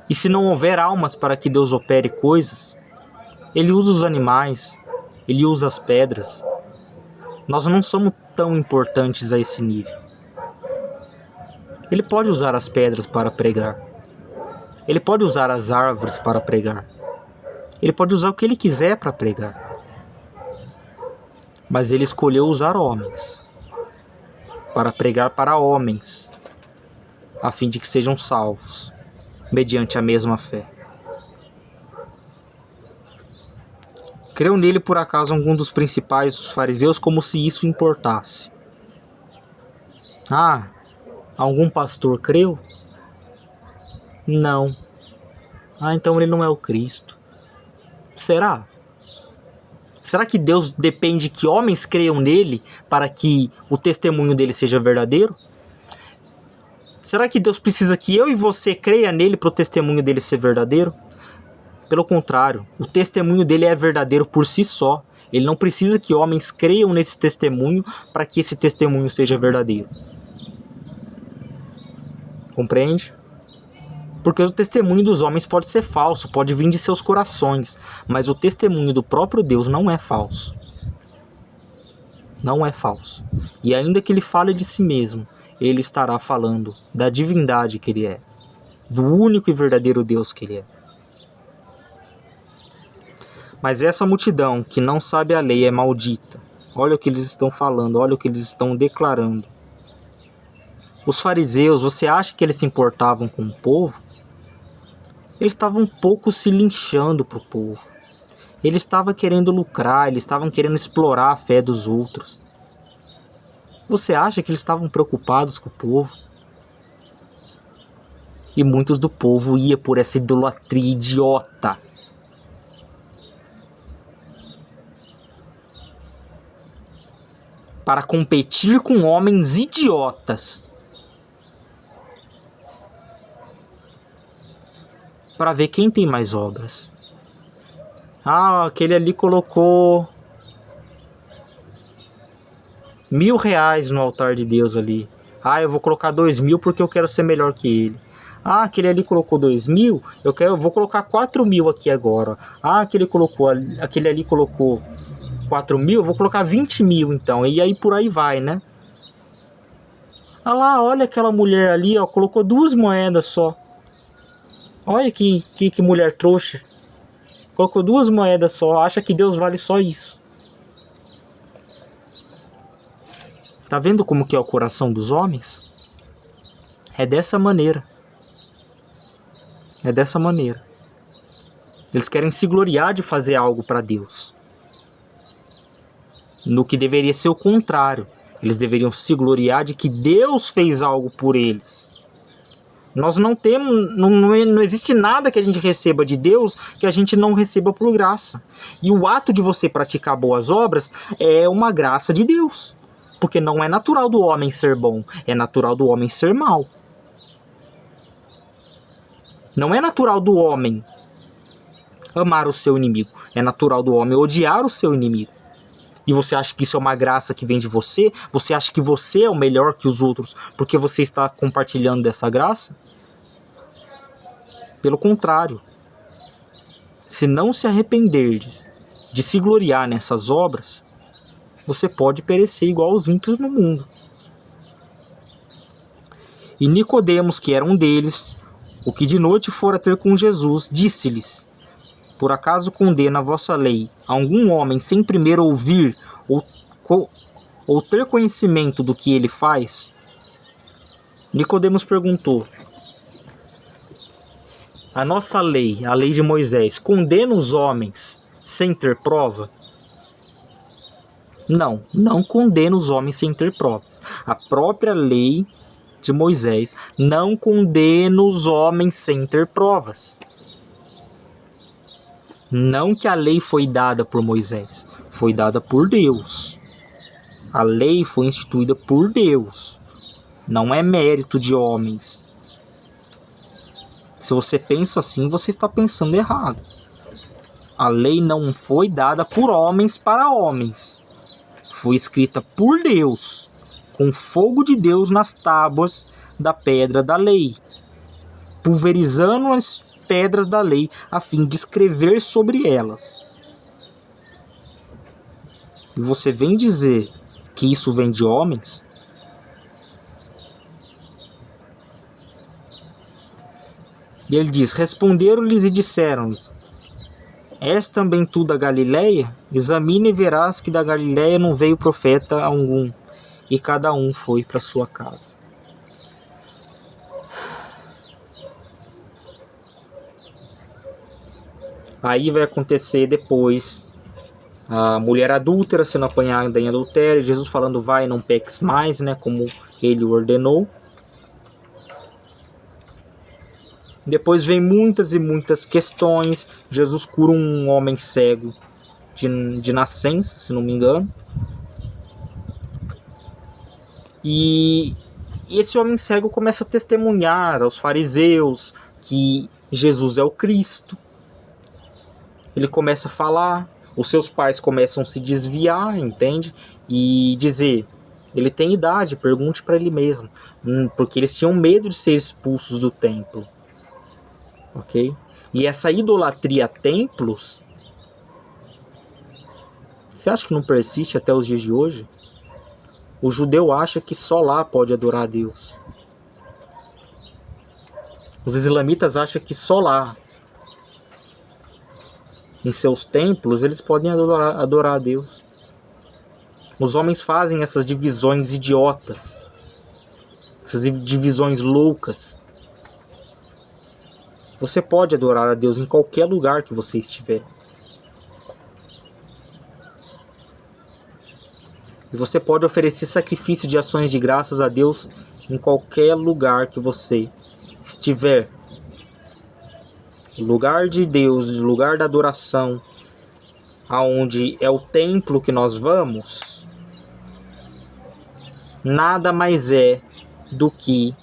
E se não houver almas para que Deus opere coisas, Ele usa os animais, Ele usa as pedras. Nós não somos tão importantes a esse nível. Ele pode usar as pedras para pregar. Ele pode usar as árvores para pregar. Ele pode usar o que Ele quiser para pregar. Mas Ele escolheu usar homens para pregar para homens, a fim de que sejam salvos, mediante a mesma fé. Creu nele, por acaso, algum dos principais dos fariseus, como se isso importasse. Ah, algum pastor creu? Não. Ah, então ele não é o Cristo. Será? Será que Deus depende que homens creiam nele para que o testemunho dele seja verdadeiro? Será que Deus precisa que eu e você creia nele para o testemunho dele ser verdadeiro? Pelo contrário, o testemunho dele é verdadeiro por si só. Ele não precisa que homens creiam nesse testemunho para que esse testemunho seja verdadeiro. Compreende? Porque o testemunho dos homens pode ser falso, pode vir de seus corações, mas o testemunho do próprio Deus não é falso. Não é falso. E ainda que ele fale de si mesmo, ele estará falando da divindade que ele é, do único e verdadeiro Deus que ele é. Mas essa multidão que não sabe a lei é maldita. Olha o que eles estão falando, olha o que eles estão declarando. Os fariseus, você acha que eles se importavam com o povo? Eles estavam um pouco se linchando para o povo. Eles estavam querendo lucrar, eles estavam querendo explorar a fé dos outros. Você acha que eles estavam preocupados com o povo? E muitos do povo iam por essa idolatria idiota. Para competir com homens idiotas. Para ver quem tem mais obras. Ah, aquele ali colocou R$1.000 no altar de Deus ali. Ah, eu vou colocar 2.000 porque eu quero ser melhor que ele. Ah, aquele ali colocou 2.000, eu vou colocar 4.000 aqui agora. Ah, aquele ali colocou 4.000, eu vou colocar 20.000 então. E aí por aí vai, né? Ah lá, olha aquela mulher ali, ó, colocou 2 moedas só. Olha que mulher trouxa. Colocou 2 moedas só, acha que Deus vale só isso. Tá vendo como que é o coração dos homens? É dessa maneira. É dessa maneira. Eles querem se gloriar de fazer algo para Deus. No que deveria ser o contrário. Eles deveriam se gloriar de que Deus fez algo por eles. Nós não temos, não existe nada que a gente receba de Deus que a gente não receba por graça. E o ato de você praticar boas obras é uma graça de Deus. Porque não é natural do homem ser bom, é natural do homem ser mau. Não é natural do homem amar o seu inimigo, é natural do homem odiar o seu inimigo. E você acha que isso é uma graça que vem de você? Você acha que você é o melhor que os outros porque você está compartilhando dessa graça? Pelo contrário. Se não se arrependerdes de se gloriar nessas obras, você pode perecer igual aos ímpios no mundo. E Nicodemos, que era um deles, o que de noite fora ter com Jesus, disse-lhes: por acaso condena a vossa lei a algum homem sem primeiro ouvir ou ter conhecimento do que ele faz? Nicodemos perguntou: a nossa lei, a lei de Moisés, condena os homens sem ter prova? Não condena os homens sem ter provas. A própria lei de Moisés não condena os homens sem ter provas. Não que a lei foi dada por Moisés, foi dada por Deus. A lei foi instituída por Deus. Não é mérito de homens. Se você pensa assim, você está pensando errado. A lei não foi dada por homens para homens. Foi escrita por Deus, com fogo de Deus nas tábuas da pedra da lei, pulverizando as pedras da lei a fim de escrever sobre elas. E você vem dizer que isso vem de homens? E ele diz: responderam-lhes e disseram-lhes: és também tu da Galileia? Examina e verás que da Galileia não veio profeta algum. E cada um foi para sua casa. Aí vai acontecer depois a mulher adúltera sendo apanhada em adultério, Jesus falando: vai, não peques mais, né, como ele ordenou. Depois vem muitas e muitas questões. Jesus cura um homem cego de nascença, se não me engano. E E esse homem cego começa a testemunhar aos fariseus que Jesus é o Cristo. Ele começa a falar, os seus pais começam a se desviar, entende? E dizer, ele tem idade, pergunte para ele mesmo. Porque eles tinham medo de ser expulsos do templo. Ok? E essa idolatria a templos, você acha que não persiste até os dias de hoje? O judeu acha que só lá pode adorar a Deus. Os islamitas acham que só lá, em seus templos, eles podem adorar a Deus. Os homens fazem essas divisões idiotas, essas divisões loucas. Você pode adorar a Deus em qualquer lugar que você estiver. E você pode oferecer sacrifício de ações de graças a Deus em qualquer lugar que você estiver. O lugar de Deus, o lugar da adoração, aonde é o templo que nós vamos, nada mais é do que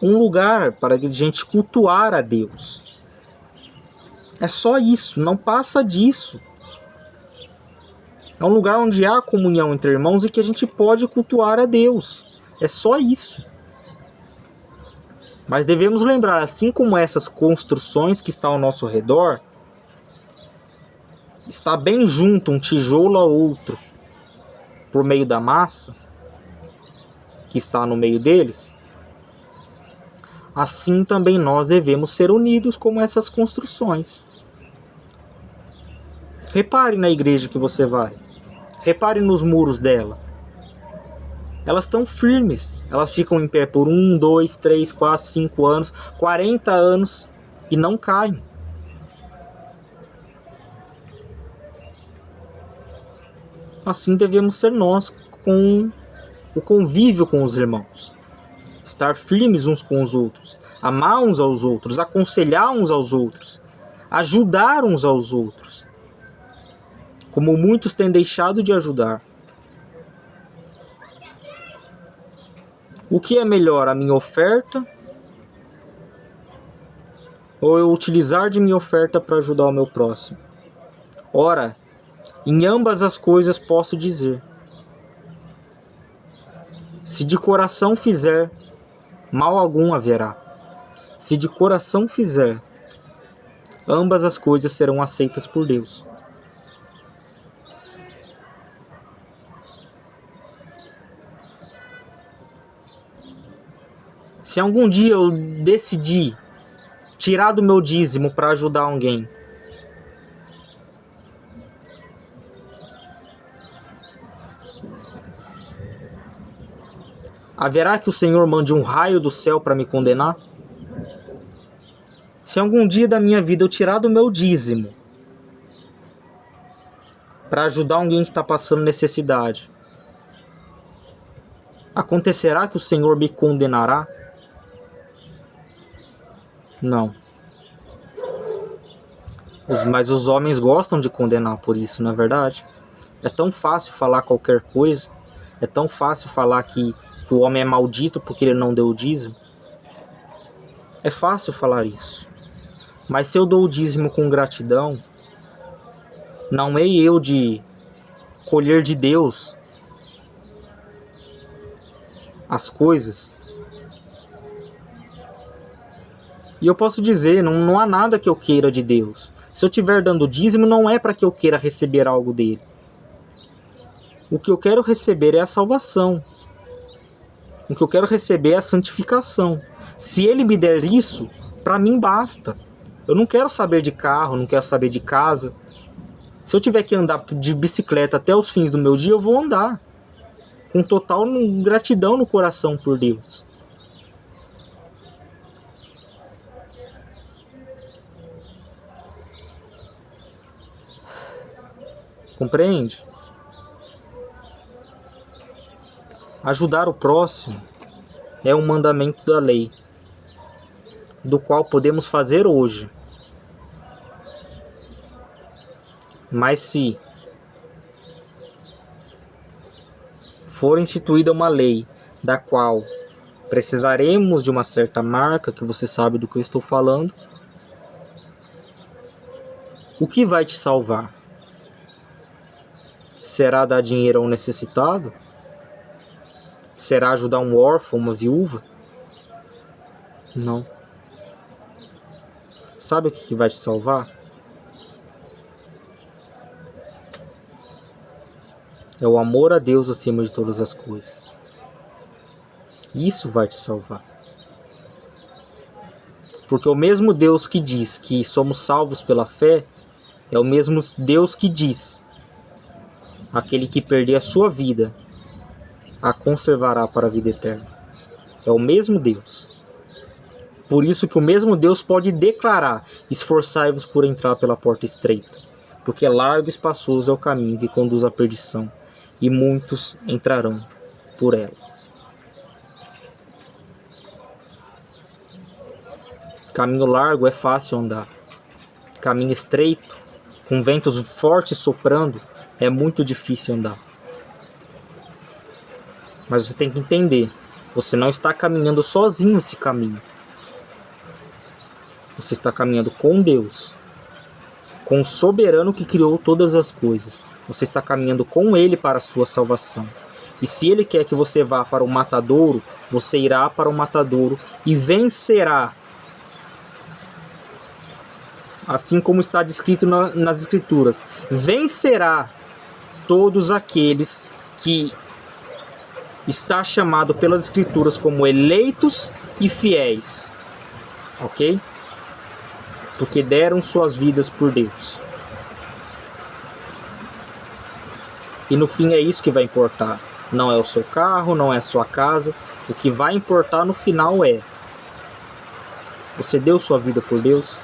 um lugar para a gente cultuar a Deus. É só isso, não passa disso. É um lugar onde há comunhão entre irmãos e que a gente pode cultuar a Deus. É só isso. Mas devemos lembrar, assim como essas construções que estão ao nosso redor, está bem junto um tijolo a outro, por meio da massa que está no meio deles, assim também nós devemos ser unidos como essas construções. Repare na igreja que você vai. Repare nos muros dela. Elas estão firmes. Elas ficam em pé por 1, 2, 3, 4, 5 anos, 40 anos e não caem. Assim devemos ser nós com o convívio com os irmãos. Estar firmes uns com os outros. Amar uns aos outros. Aconselhar uns aos outros. Ajudar uns aos outros. Como muitos têm deixado de ajudar. O que é melhor, a minha oferta? Ou eu utilizar de minha oferta para ajudar o meu próximo? Ora, em ambas as coisas posso dizer: se de coração fizer, mal algum haverá. Se de coração fizer, ambas as coisas serão aceitas por Deus. Se algum dia eu decidir tirar do meu dízimo para ajudar alguém, haverá que o Senhor mande um raio do céu para me condenar? Se algum dia da minha vida eu tirar do meu dízimo para ajudar alguém que está passando necessidade, acontecerá que o Senhor me condenará? Não. Mas os homens gostam de condenar por isso, não é verdade? É tão fácil falar qualquer coisa. É tão fácil falar que o homem é maldito porque ele não deu o dízimo. É fácil falar isso. Mas se eu dou o dízimo com gratidão, não hei eu de colher de Deus as coisas. E eu posso dizer, não há nada que eu queira de Deus. Se eu estiver dando dízimo, não é para que eu queira receber algo dele. O que eu quero receber é a salvação. O que eu quero receber é a santificação. Se ele me der isso, para mim basta. Eu não quero saber de carro, não quero saber de casa. Se eu tiver que andar de bicicleta até os fins do meu dia, eu vou andar. Com total gratidão no coração por Deus. Compreende? Ajudar o próximo é um mandamento da lei, do qual podemos fazer hoje. Mas se for instituída uma lei da qual precisaremos de uma certa marca, que você sabe do que eu estou falando, o que vai te salvar? Será dar dinheiro a um necessitado? Será ajudar um órfão, uma viúva? Não. Sabe o que vai te salvar? É o amor a Deus acima de todas as coisas. Isso vai te salvar. Porque o mesmo Deus que diz que somos salvos pela fé, é o mesmo Deus que diz: aquele que perder a sua vida, a conservará para a vida eterna. É o mesmo Deus. Por isso que o mesmo Deus pode declarar: esforçai-vos por entrar pela porta estreita, porque largo e espaçoso é o caminho que conduz à perdição, e muitos entrarão por ela. Caminho largo é fácil andar. Caminho estreito, com ventos fortes soprando, é muito difícil andar. Mas você tem que entender, você não está caminhando sozinho esse caminho. Você está caminhando com Deus, com o soberano que criou todas as coisas. Você está caminhando com Ele para a sua salvação. E se Ele quer que você vá para o matadouro, você irá para o matadouro e vencerá. Assim como está descrito nas Escrituras, vencerá todos aqueles que está chamado pelas Escrituras como eleitos e fiéis, ok? Porque deram suas vidas por Deus. E no fim é isso que vai importar. Não é o seu carro, não é a sua casa. O que vai importar no final é: você deu sua vida por Deus?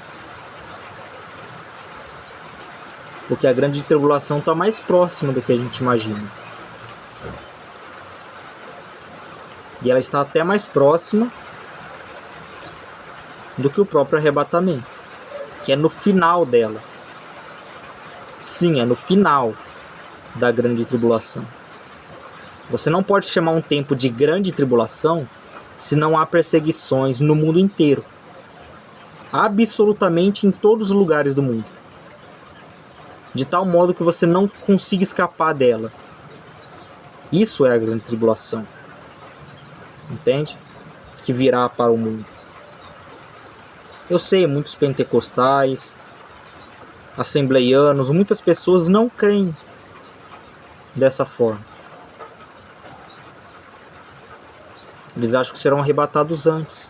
Porque a grande tribulação está mais próxima do que a gente imagina. E ela está até mais próxima do que o próprio arrebatamento, que é no final dela. Sim, é no final da grande tribulação. Você não pode chamar um tempo de grande tribulação se não há perseguições no mundo inteiro. Absolutamente em todos os lugares do mundo. De tal modo que você não consiga escapar dela. Isso é a grande tribulação. Entende? Que virá para o mundo. Eu sei, muitos pentecostais, assembleianos, muitas pessoas não creem dessa forma. Eles acham que serão arrebatados antes.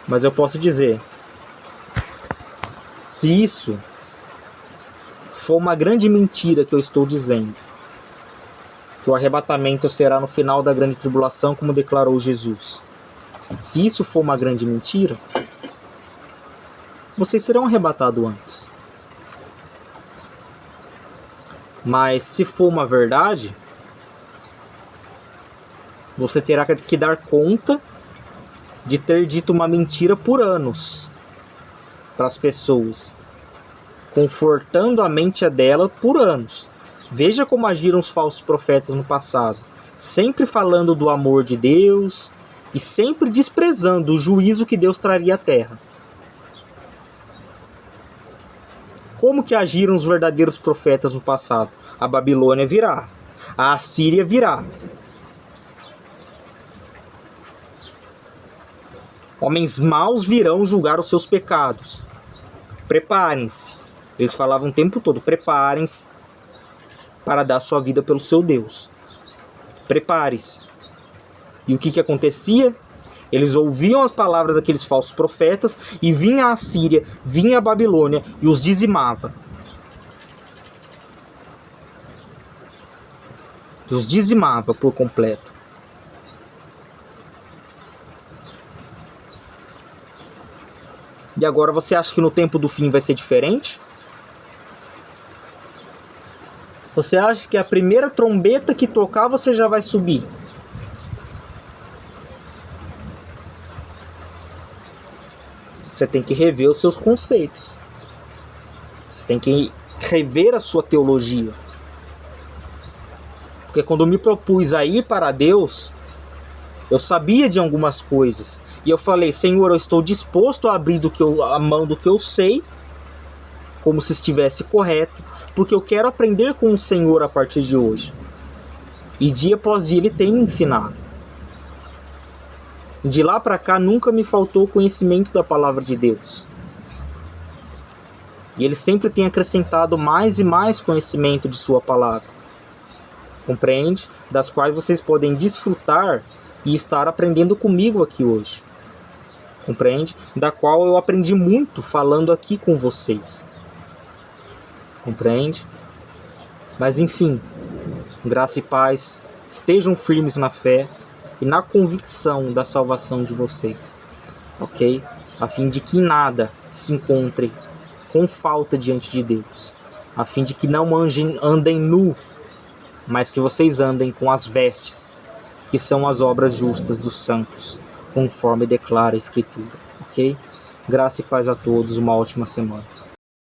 Mas eu posso dizer, se isso for uma grande mentira que eu estou dizendo, que o arrebatamento será no final da grande tribulação, como declarou Jesus, se isso for uma grande mentira, vocês serão arrebatados antes. Mas se for uma verdade, você terá que dar conta de ter dito uma mentira por anos para as pessoas, confortando a mente dela por anos. Veja como agiram os falsos profetas no passado, sempre falando do amor de Deus e sempre desprezando o juízo que Deus traria à terra. Como que agiram os verdadeiros profetas no passado? A Babilônia virá, a Assíria virá. Homens maus virão julgar os seus pecados. Preparem-se. Eles falavam o tempo todo, preparem-se para dar sua vida pelo seu Deus. Prepare-se. E o que acontecia? Eles ouviam as palavras daqueles falsos profetas e vinha a Assíria, vinha a Babilônia e os dizimava. Os dizimava por completo. E agora você acha que no tempo do fim vai ser diferente? Você acha que a primeira trombeta que tocar você já vai subir? Você tem que rever os seus conceitos. Você tem que rever a sua teologia. Porque quando eu me propus a ir para Deus, eu sabia de algumas coisas. E eu falei, Senhor, eu estou disposto a abrir a mão do que eu sei, como se estivesse correto, porque eu quero aprender com o Senhor a partir de hoje. E dia após dia Ele tem me ensinado. De lá para cá nunca me faltou conhecimento da palavra de Deus. E Ele sempre tem acrescentado mais e mais conhecimento de sua palavra. Compreende? Das quais vocês podem desfrutar e estar aprendendo comigo aqui hoje. Compreende? Da qual eu aprendi muito falando aqui com vocês. Compreende? Mas enfim, graça e paz, estejam firmes na fé e na convicção da salvação de vocês, ok? A fim de que nada se encontre com falta diante de Deus, a fim de que não andem nu, mas que vocês andem com as vestes, que são as obras justas dos santos, conforme declara a Escritura, ok? Graça e paz a todos, uma ótima semana.